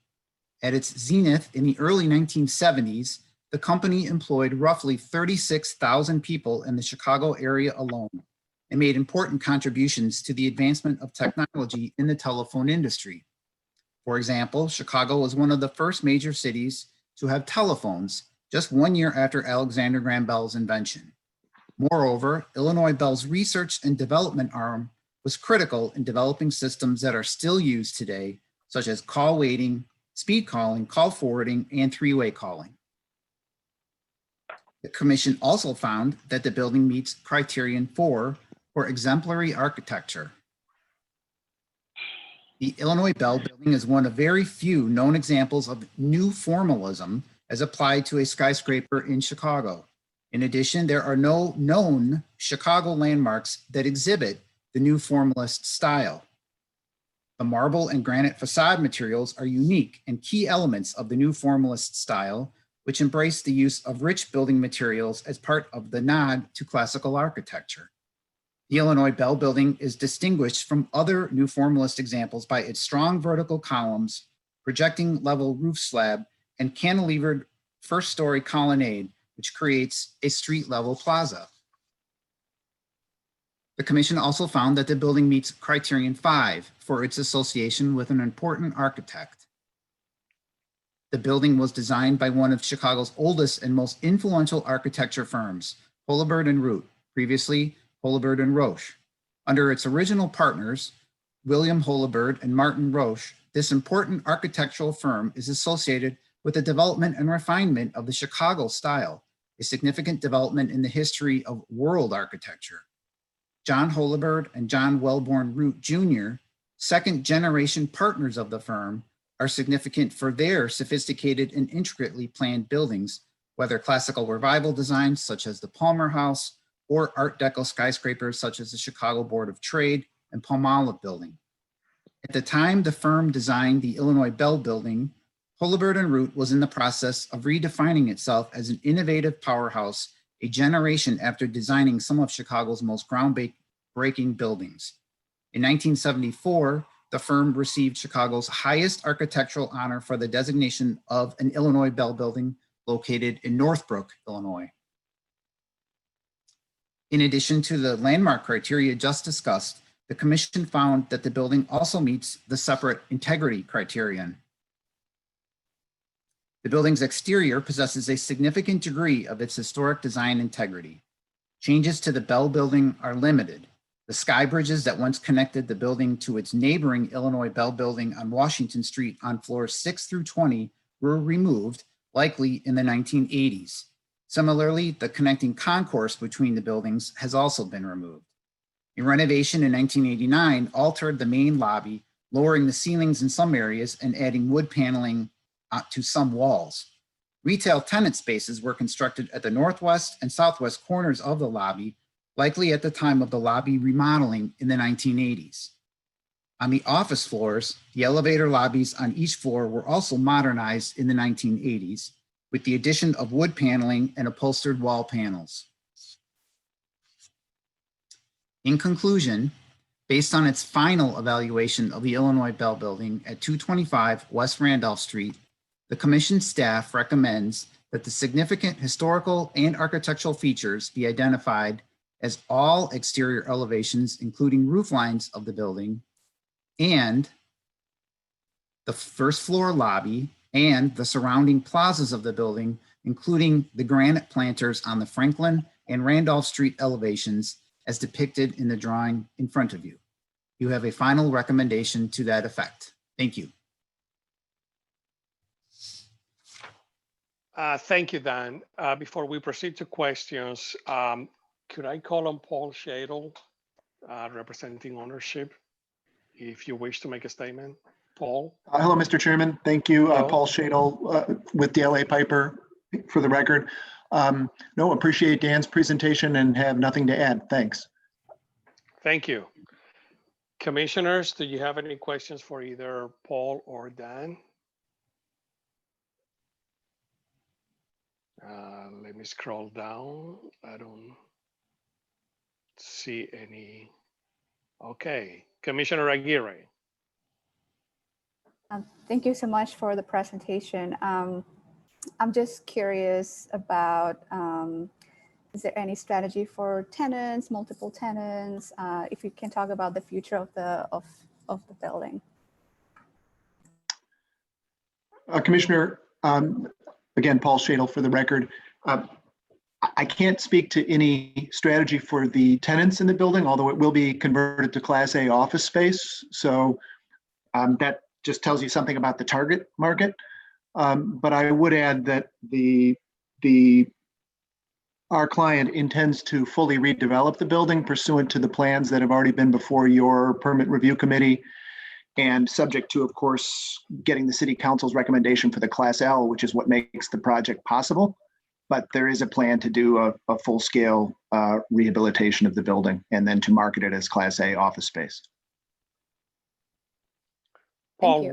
At its zenith in the early 1970s, the company employed roughly 36,000 people in the Chicago area alone and made important contributions to the advancement of technology in the telephone industry. For example, Chicago was one of the first major cities to have telephones just 1 year after Alexander Graham Bell's invention. Moreover, Illinois Bell's research and development arm was critical in developing systems that are still used today, such as call waiting, speed calling, call forwarding, and three-way calling. The Commission also found that the building meets criterion 4 for exemplary architecture. The Illinois Bell Building is one of very few known examples of new formalism as applied to a skyscraper in Chicago. In addition, there are no known Chicago landmarks that exhibit the new formalist style. The marble and granite facade materials are unique and key elements of the new formalist style, which embrace the use of rich building materials as part of the nod to classical architecture. The Illinois Bell Building is distinguished from other new formalist examples by its strong vertical columns, projecting level roof slab, and cantilevered first-story colonnade, which creates a street-level plaza. The Commission also found that the building meets criterion 5 for its association with an important architect. The building was designed by one of Chicago's oldest and most influential architecture firms, Holabird and Root, previously Holabird and Roche. Under its original partners, William Holabird and Martin Roche, this important architectural firm is associated with the development and refinement of the Chicago style, a significant development in the history of world architecture. John Holabird and John Wellborn Root Jr., second-generation partners of the firm, are significant for their sophisticated and intricately planned buildings, whether classical revival designs such as the Palmer House or Art Deco skyscrapers such as the Chicago Board of Trade and Palmolive Building. At the time the firm designed the Illinois Bell Building, Holabird and Root was in the process of redefining itself as an innovative powerhouse a generation after designing some of Chicago's most groundbreaking buildings. In 1974, the firm received Chicago's highest architectural honor for the designation of an Illinois Bell Building located in Northbrook, Illinois. In addition to the landmark criteria just discussed, the Commission found that the building also meets the separate integrity criterion. The building's exterior possesses a significant degree of its historic design integrity. Changes to the Bell Building are limited. The sky bridges that once connected the building to its neighboring Illinois Bell Building on Washington Street on floors 6 through 20 were removed, likely in the 1980s. Similarly, the connecting concourse between the buildings has also been removed. A renovation in 1989 altered the main lobby, lowering the ceilings in some areas and adding wood paneling to some walls. Retail tenant spaces were constructed at the northwest and southwest corners of the lobby, likely at the time of the lobby remodeling in the 1980s. On the office floors, the elevator lobbies on each floor were also modernized in the 1980s, with the addition of wood paneling and upholstered wall panels. In conclusion, based on its final evaluation of the Illinois Bell Building at 225 West Randolph Street, the commission staff recommends that the significant historical and architectural features be identified as all exterior elevations, including roof lines of the building, and the first floor lobby and the surrounding plazas of the building, including the granite planters on the Franklin and Randolph Street elevations as depicted in the drawing in front of you. You have a final recommendation to that effect. Thank you. Thank you, Dan. Before we proceed to questions, could I call on Paul Shadle, representing ownership, if you wish to make a statement? Paul? Hello, Mr. Chairman. Thank you. Hello. Paul Shadle with DLA Piper for the record. No, appreciate Dan's presentation and have nothing to add. Thanks. Thank you. Commissioners, do you have any questions for either Paul or Dan? Let me scroll down. I don't see any. Okay, Commissioner Aguirre. Thank you so much for the presentation. I'm just curious about, is there any strategy for tenants, multiple tenants? If you can talk about the future of the building. Commissioner, again, Paul Shadle for the record. I can't speak to any strategy for the tenants in the building, although it will be converted to Class A office space. So that just tells you something about the target market. But I would add that our client intends to fully redevelop the building pursuant to the plans that have already been before your permit review committee, and subject to, of course, getting the city council's recommendation for the Class L, which is what makes the project possible. But there is a plan to do a full-scale rehabilitation of the building and then to market it as Class A office space. Paul,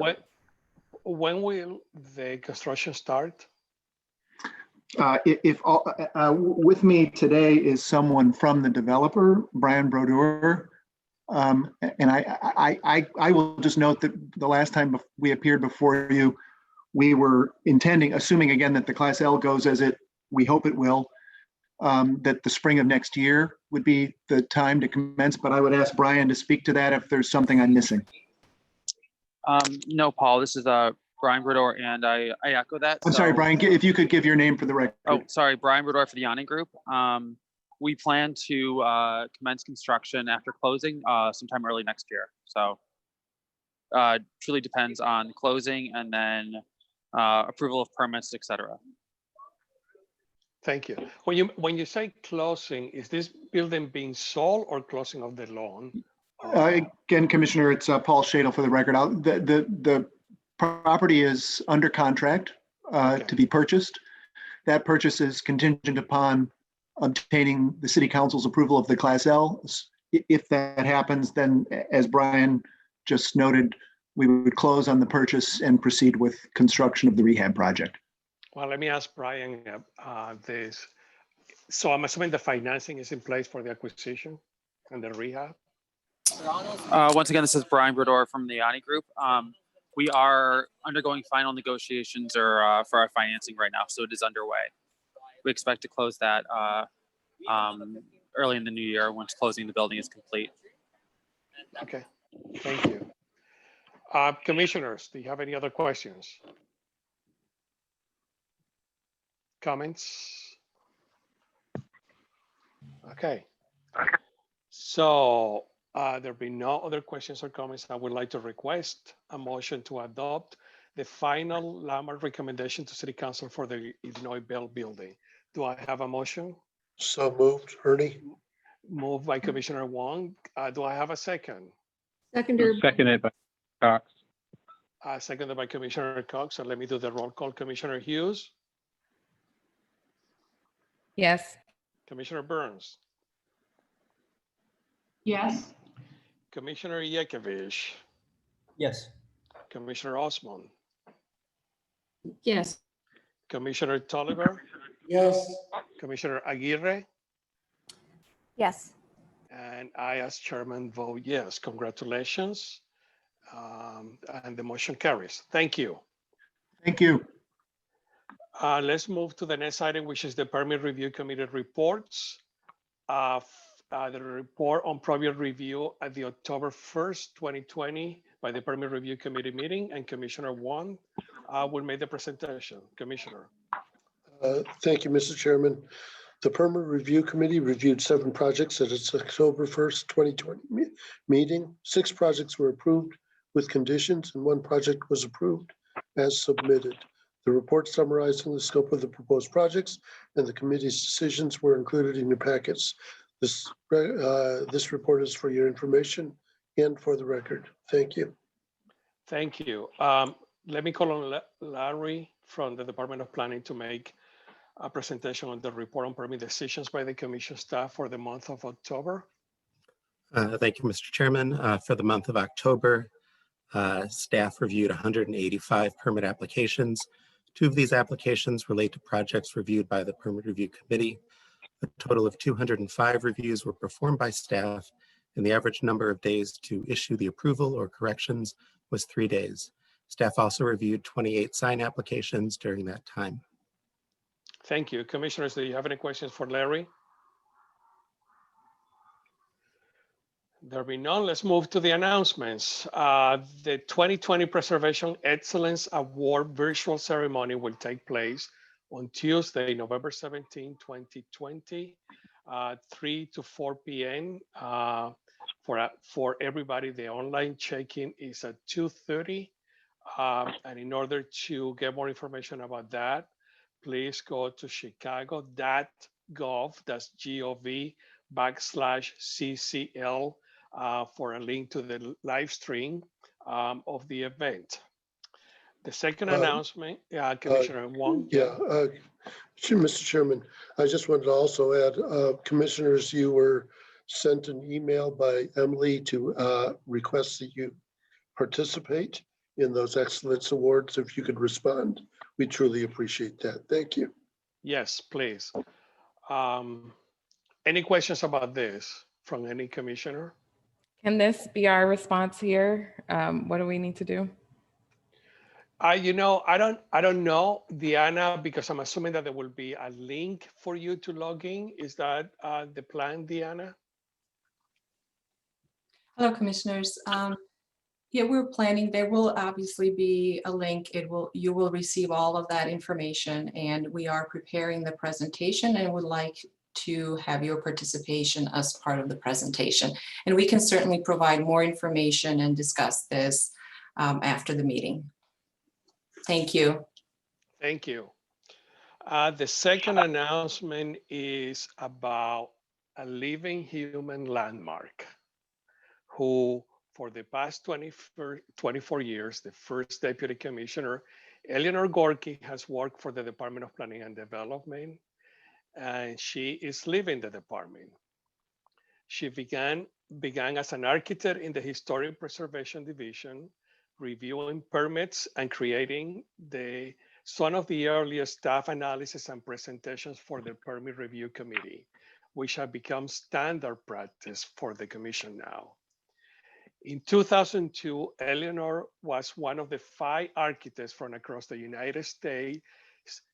when will the construction start? With me today is someone from the developer, Brian Brodeur. And I will just note that the last time we appeared before you, we were intending, assuming again that the Class L goes as we hope it will, that the spring of next year would be the time to commence. But I would ask Brian to speak to that if there's something I'm missing. No, Paul, this is Brian Brodeur, and I echo that. I'm sorry, Brian, if you could give your name for the record. Oh, sorry, Brian Brodeur for the Yawning Group. We plan to commence construction after closing sometime early next year. So truly depends on closing and then approval of permits, et cetera. Thank you. When you say closing, is this building being sold or closing of the loan? Again, Commissioner, it's Paul Shadle for the record. The property is under contract to be purchased. That purchase is contingent upon obtaining the city council's approval of the Class L. If that happens, then as Brian just noted, we would close on the purchase and proceed with construction of the rehab project. Well, let me ask Brian this. So I'm assuming the financing is in place for the acquisition and the rehab? Once again, this is Brian Brodeur from the Yawning Group. We are undergoing final negotiations for our financing right now, so it is underway. We expect to close that early in the new year once closing the building is complete. Okay, thank you. Commissioners, do you have any other questions? Comments? Okay. So there be no other questions or comments. I would like to request a motion to adopt the final landmark recommendation to City Council for the Illinois Bell Building. Do I have a motion? So moved, Ernie. Moved by Commissioner Wong. Do I have a second? Seconder, Seconded by Cox. Seconded by Commissioner Cox. So let me do the roll call. Commissioner Hughes, Yes. Commissioner Burns, Yes. Commissioner Yekovich, Yes. Commissioner Osmond, yes. Commissioner Tolliver, Yes. Commissioner Aguirre, Yes. and I, as chairman, vote yes. Congratulations. And the motion carries. Thank you. Thank you. Let's move to the next item, which is the Permit Review Committee reports. The report on project review at the October 1st, 2020 by the Permit Review Committee meeting, and Commissioner Wong will make the presentation. Commissioner. Thank you, Mr. Chairman. The Permit Review Committee reviewed 7 projects at its October 1st, 2020 meeting. 6 projects were approved with conditions and 1 project was approved as submitted. The report summarizing the scope of the proposed projects and the committee's decisions were included in your packets. This report is for your information and for the record. Thank you. Thank you. Let me call on Larry from the Department of Planning to make a presentation on the report on permit decisions by the commission staff for the month of October. Thank you, Mr. Chairman. For the month of October, staff reviewed 185 permit applications. 2 of these applications relate to projects reviewed by the Permit Review Committee. A total of 205 reviews were performed by staff, and the average number of days to issue the approval or corrections was 3 days. Staff also reviewed 28 sign applications during that time. Thank you. Commissioners, do you have any questions for Larry? There be none. Let's move to the announcements. The 2020 Preservation Excellence Award virtual ceremony will take place on Tuesday, November 17, 2020, 3 to 4 p.m. For everybody, the online check-in is at 2:30. And in order to get more information about that, please go to chicago.gov, that's gov/CCL for a link to the live stream of the event. The second announcement, Commissioner Wong. Mr. Chairman, I just wanted to also add, commissioners, you were sent an email by Emily to request that you participate in those excellence awards. If you could respond, we truly appreciate that. Thank you. Yes, please. Any questions about this from any commissioner? Can this be our response here? What do we need to do? I don't know, Deanna, because I'm assuming that there will be a link for you to log in. Is that the plan, Deanna? Hello, commissioners. Yeah, we're planning. There will obviously be a link. You will receive all of that information, and we are preparing the presentation and would like to have your participation as part of the presentation. And we can certainly provide more information and discuss this after the meeting. Thank you. Thank you. The second announcement is about a living human landmark who, for the past 24 years, the first Deputy Commissioner, Eleanor Gorky, has worked for the Department of Planning and Development, and she is leaving the department. She began as an architect in the Historic Preservation Division, reviewing permits and creating some of the earliest staff analysis and presentations for the Permit Review Committee, which have become standard practice for the Commission now. In 2002, Eleanor was one of the 5 architects from across the United States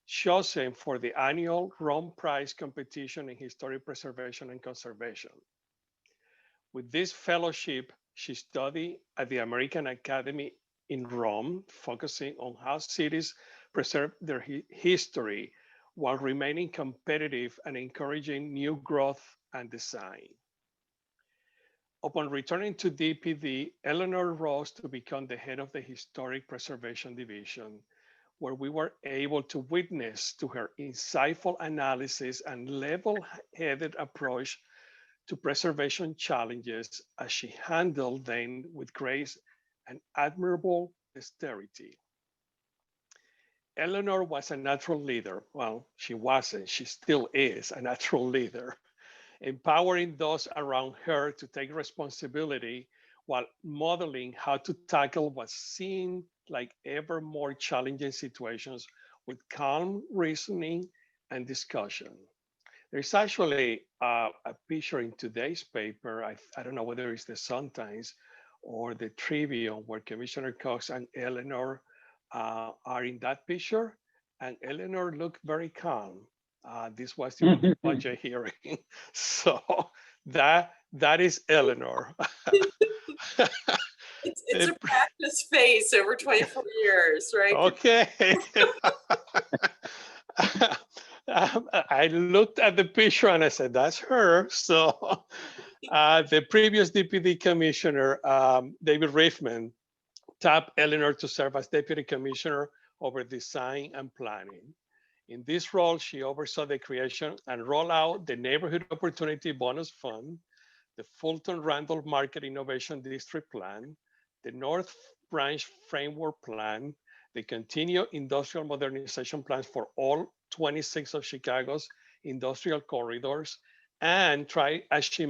chosen for the annual Rome Prize competition in historic preservation and conservation. With this fellowship, she studied at the American Academy in Rome, focusing on how cities preserve their history while remaining competitive and encouraging new growth and design. Upon returning to DPD, Eleanor rose to become the head of the Historic Preservation Division, where we were able to witness to her insightful analysis and level-headed approach to preservation challenges as she handled them with grace and admirable dexterity. Eleanor was a natural leader. Well, she wasn't, she still is a natural leader, empowering those around her to take responsibility while modeling how to tackle what seemed like ever more challenging situations with calm reasoning and discussion. There's actually a picture in today's paper, I don't know whether it's the Sun-Times or the Tribune, where Commissioner Cox and Eleanor are in that picture, and Eleanor looked very calm. This was during the budget hearing. So that is Eleanor. It's a practice face over 24 years, right? Okay. I looked at the picture and I said, that's her. So the previous DPD commissioner, David Riffman, tapped Eleanor to serve as deputy commissioner over design and planning. In this role, she oversaw the creation and rollout the Neighborhood Opportunity Bonus Fund, the Fulton Randolph Market Innovation District Plan, the North Branch Framework Plan, the continued industrial modernization plans for all 26 of Chicago's industrial corridors, and try as she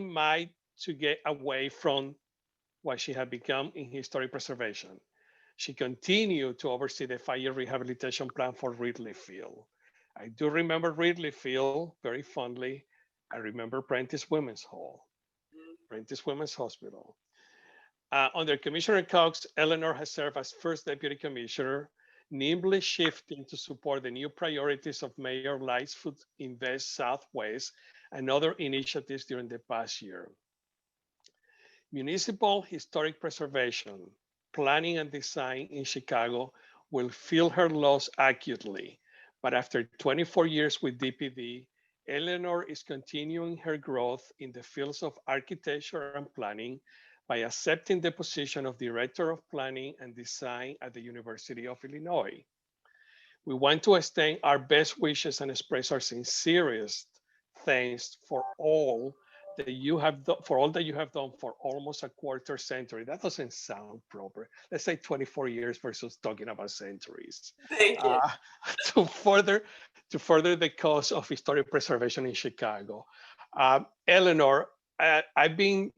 might to get away from what she had become in historic preservation. She continued to oversee the 5-year rehabilitation plan for Ridley Field. I do remember Ridley Field very fondly. I remember Prentice Women's Hall, Prentice Women's Hospital. Under Commissioner Cox, Eleanor has served as first deputy commissioner, nimbly shifting to support the new priorities of Mayor Lightfoot Invest Southwest and other initiatives during the past year. Municipal historic preservation, planning and design in Chicago will feel her loss acutely, but after 24 years with DPD, Eleanor is continuing her growth in the fields of architecture and planning by accepting the position of Director of Planning and Design at the University of Illinois. We want to extend our best wishes and express our sincerest thanks for all that you have done, for almost a quarter century. That doesn't sound proper. Let's say 24 years versus talking about centuries. Thank you. To further the cause of historic preservation in Chicago. Eleanor, I've been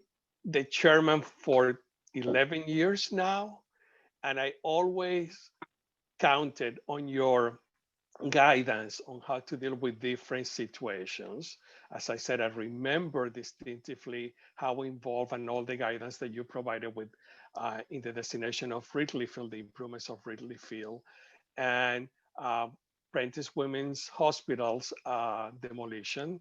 the chairman for 11 years now, and I always counted on your guidance on how to deal with different situations. As I said, I remember distinctively how involved and all the guidance that you provided with in the destination of Ridley Field, the improvements of Ridley Field, and Prentice Women's Hospital's demolition.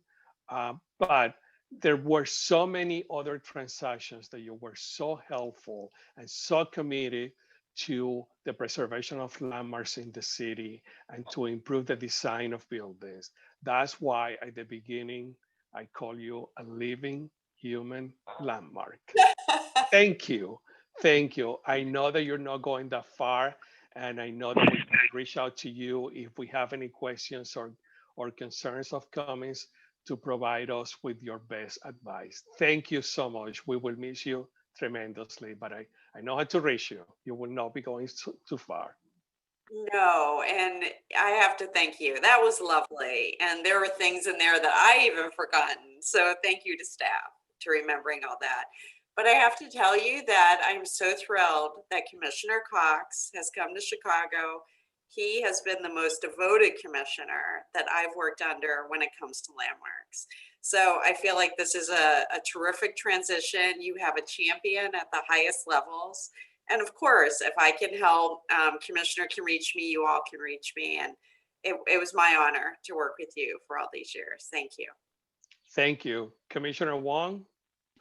But there were so many other transactions that you were so helpful and so committed to the preservation of landmarks in the city and to improve the design of buildings. That's why at the beginning, I call you a living human landmark. Thank you. Thank you. I know that you're not going that far, and I know that we can reach out to you if we have any questions or concerns of comments to provide us with your best advice. Thank you so much. We will miss you tremendously, but I know how to reach you. You will not be going too far. No, and I have to thank you. That was lovely. And there were things in there that I even forgotten. So thank you to staff to remembering all that. But I have to tell you that I'm so thrilled that Commissioner Cox has come to Chicago. He has been the most devoted commissioner that I've worked under when it comes to landmarks. So I feel like this is a terrific transition. You have a champion at the highest levels. And of course, if I can help, Commissioner can reach me, you all can reach me. And it was my honor to work with you for all these years. Thank you. Thank you. Commissioner Wong?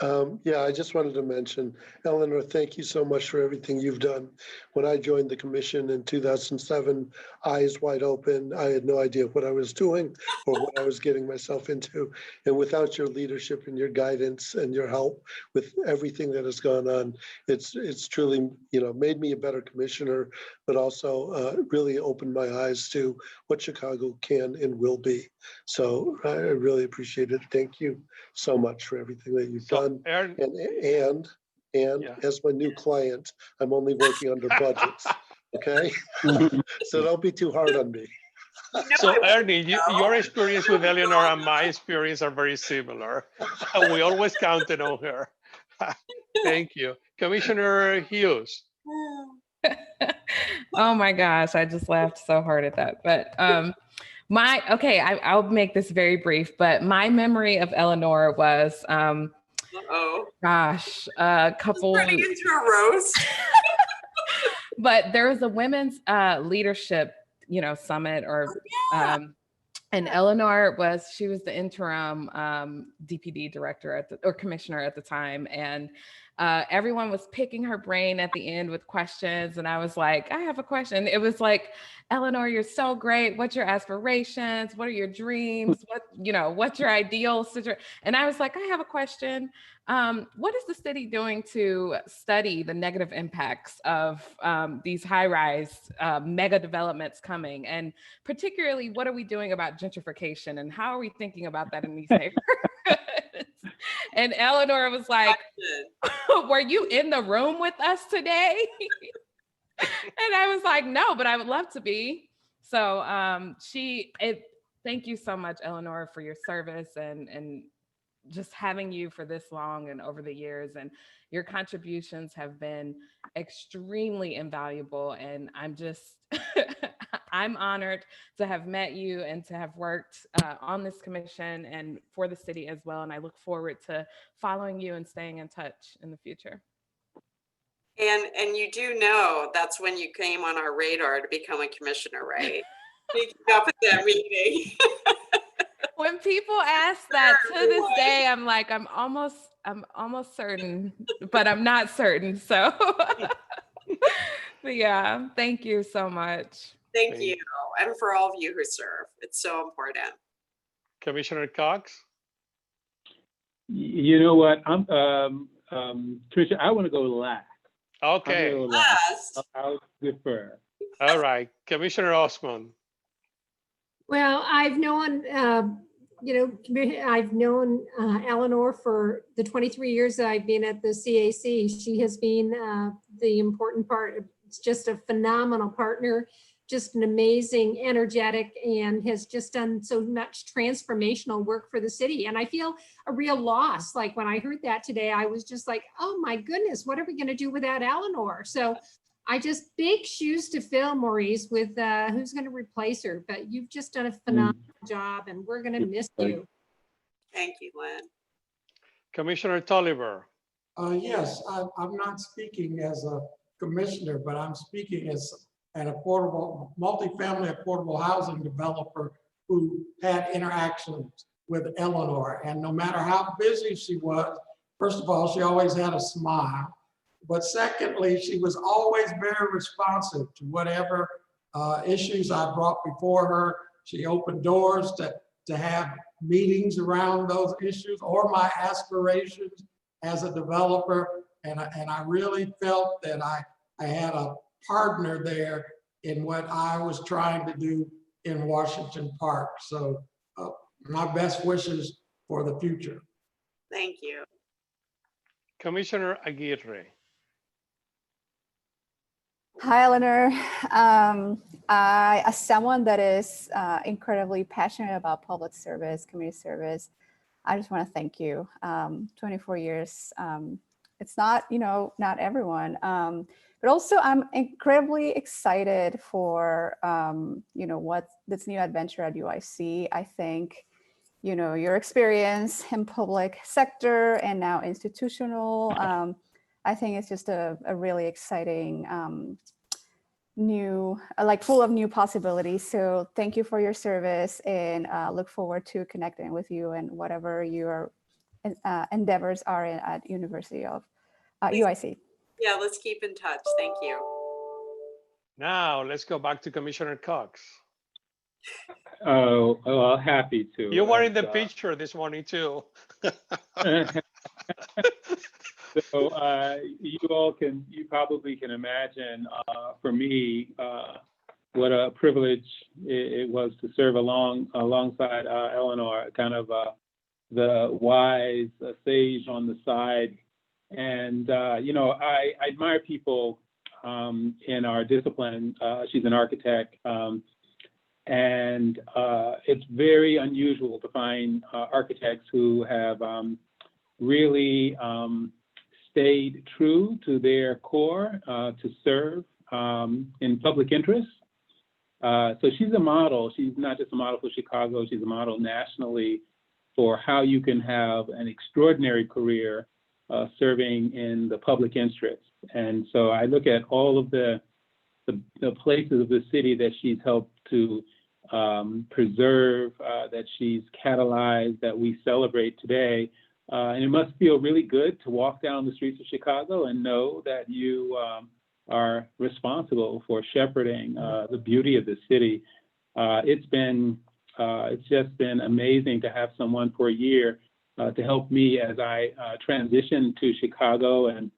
Yeah, I just wanted to mention, Eleanor, thank you so much for everything you've done. When I joined the commission in 2007, eyes wide open, I had no idea what I was doing or what I was getting myself into. And without your leadership and your guidance and your help with everything that has gone on, it's truly, made me a better commissioner, but also really opened my eyes to what Chicago can and will be. So I really appreciate it. Thank you so much for everything that you've done. And as my new client, I'm only working under budgets. Okay, so don't be too hard on me. So Ernie, your experience with Eleanor and my experience are very similar. We always counted on her. Thank you. Commissioner Hughes. Oh my gosh, I just laughed so hard at that. But I'll make this very brief, but my memory of Eleanor was, a couple. Running into a roast. But there was a women's leadership, summit and Eleanor was the interim DPD director or commissioner at the time. And everyone was picking her brain at the end with questions. And I was like, I have a question. It was like, Eleanor, you're so great. What's your aspirations? What are your dreams? What's your ideal situation? And I was like, I have a question. What is the city doing to study the negative impacts of these high-rise mega developments coming? And particularly, what are we doing about gentrification? And how are we thinking about that in these neighborhoods? And Eleanor was like, were you in the room with us today? And I was like, no, but I would love to be. So thank you so much, Eleanor, for your service and just having you for this long and over the years. And your contributions have been extremely invaluable. And I'm honored to have met you and to have worked on this commission and for the city as well. And I look forward to following you and staying in touch in the future. And you do know that's when you came on our radar to become a commissioner, right? Speaking up at that meeting. When people ask that to this day, I'm like, I'm almost certain, but I'm not certain. So, but yeah, thank you so much. Thank you. And for all of you who serve, it's so important. Commissioner Cox. You know what? Tricia, I want to go last. Okay. I'll defer. All right. Commissioner Osmond. Well, I've known Eleanor for the 23 years that I've been at the CAC. She has been the important part. It's just a phenomenal partner, just an amazing, energetic, and has just done so much transformational work for the city. And I feel a real loss. Like when I heard that today, I was just like, oh my goodness, what are we going to do without Eleanor? So big shoes to fill, Maurice, with who's going to replace her. But you've just done a phenomenal job, and we're going to miss you. Thank you, Lynn. Commissioner Tolliver. Yes, I'm not speaking as a commissioner, but I'm speaking as an multifamily affordable housing developer who had interactions with Eleanor. And no matter how busy she was, first of all, she always had a smile. But secondly, she was always very responsive to whatever issues I brought before her. She opened doors to have meetings around those issues or my aspirations as a developer. And I really felt that I had a partner there in what I was trying to do in Washington Park. So my best wishes for the future. Thank you. Commissioner Aguirre. Hi, Eleanor. As someone that is incredibly passionate about public service, community service, I just want to thank you. 24 years, it's not, not everyone. But also I'm incredibly excited for, what this new adventure at UIC. I think, your experience in public sector and now institutional, I think it's just a really exciting, full of new possibilities. So thank you for your service and look forward to connecting with you and whatever you are endeavors are in at University of UIC. Yeah, let's keep in touch. Thank you. Now let's go back to Commissioner Cox. Oh, well, happy to. You were in the picture this morning too. So you probably can imagine for me what a privilege it was to serve alongside Eleanor, kind of the wise sage on the side. And, I admire people in our discipline. She's an architect. And it's very unusual to find architects who have really stayed true to their core to serve in public interest. So she's a model. She's not just a model for Chicago, she's a model nationally for how you can have an extraordinary career serving in the public interest. And so I look at all of the places of the city that she's helped to preserve, that she's catalyzed, that we celebrate today. And it must feel really good to walk down the streets of Chicago and know that you are responsible for shepherding the beauty of the city. It's just been amazing to have someone for a year to help me as I transition to Chicago and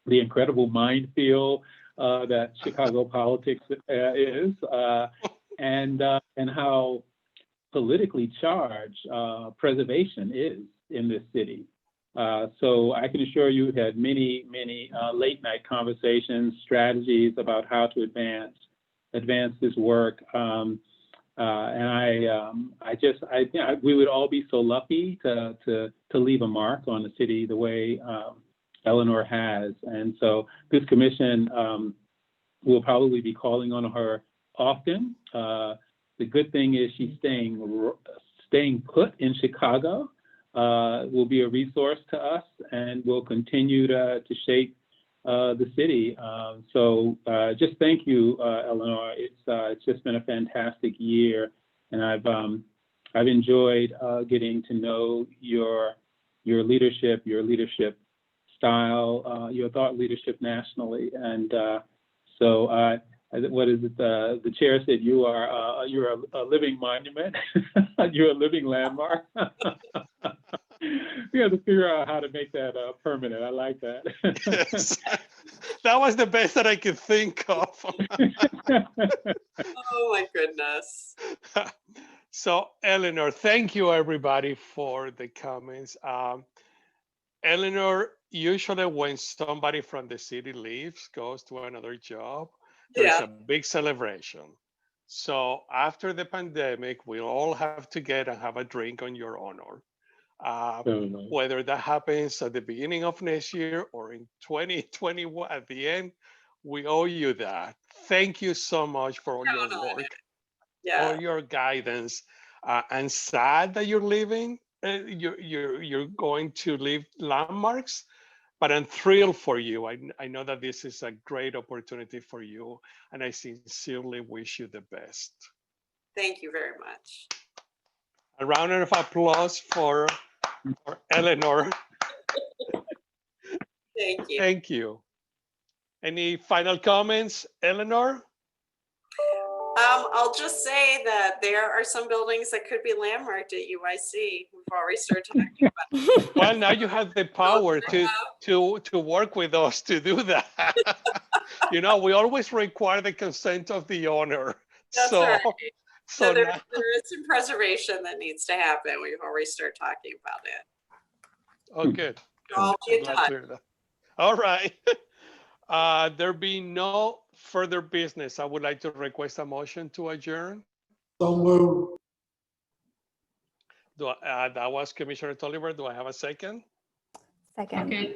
the incredible minefield that Chicago politics is, and how politically charged preservation is in this city. So I can assure you we've had many late night conversations, strategies about how to advance this work. And we would all be so lucky to leave a mark on the city the way Eleanor has. And so this commission will probably be calling on her often. The good thing is she's staying put in Chicago. Will be a resource to us and will continue to shape the city. So just thank you, Eleanor. It's just been a fantastic year, and I've enjoyed getting to know your leadership style, your thought leadership nationally, and so. What is it? The chair said you're a living monument. You're a living landmark. We have to figure out how to make that permanent. I like that. Yes. That was the best that I could think of. Oh my goodness. So Eleanor, thank you everybody for the comments. Eleanor, usually when somebody from the city leaves, goes to another job, there's a big celebration. So after the pandemic, we'll all have to get and have a drink on your honor. Whether that happens at the beginning of next year or in 2021 at the end, we owe you that. Thank you so much for all your work, all your guidance. And sad that you're leaving. You're going to leave landmarks. But I'm thrilled for you. I know that this is a great opportunity for you, and I sincerely wish you the best. Thank you very much. A round of applause for Eleanor. Thank you. Thank you. Any final comments, Eleanor? I'll just say that there are some buildings that could be landmarked at UIC. We've already started talking about it. Well, now you have the power to work with us to do that. You know, we always require the consent of the owner. That's right. So there is some preservation that needs to happen. We've already started talking about it. Oh, good. I'll be in touch. All right. There being no further business, I would like to request a motion to adjourn. So moved. That was Commissioner Tolliver. Do I have a second? Second. Okay.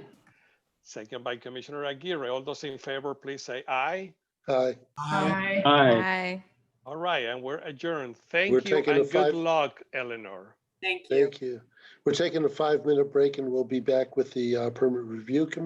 Second by Commissioner Aguirre. All those in favor, please say aye. Aye. Aye. Aye. All right, and we're adjourned. Thank We're you taking and a good five- luck, Eleanor. Thank you. Thank you. We're taking a 5-minute break and we'll be back with the Permit Review Committee.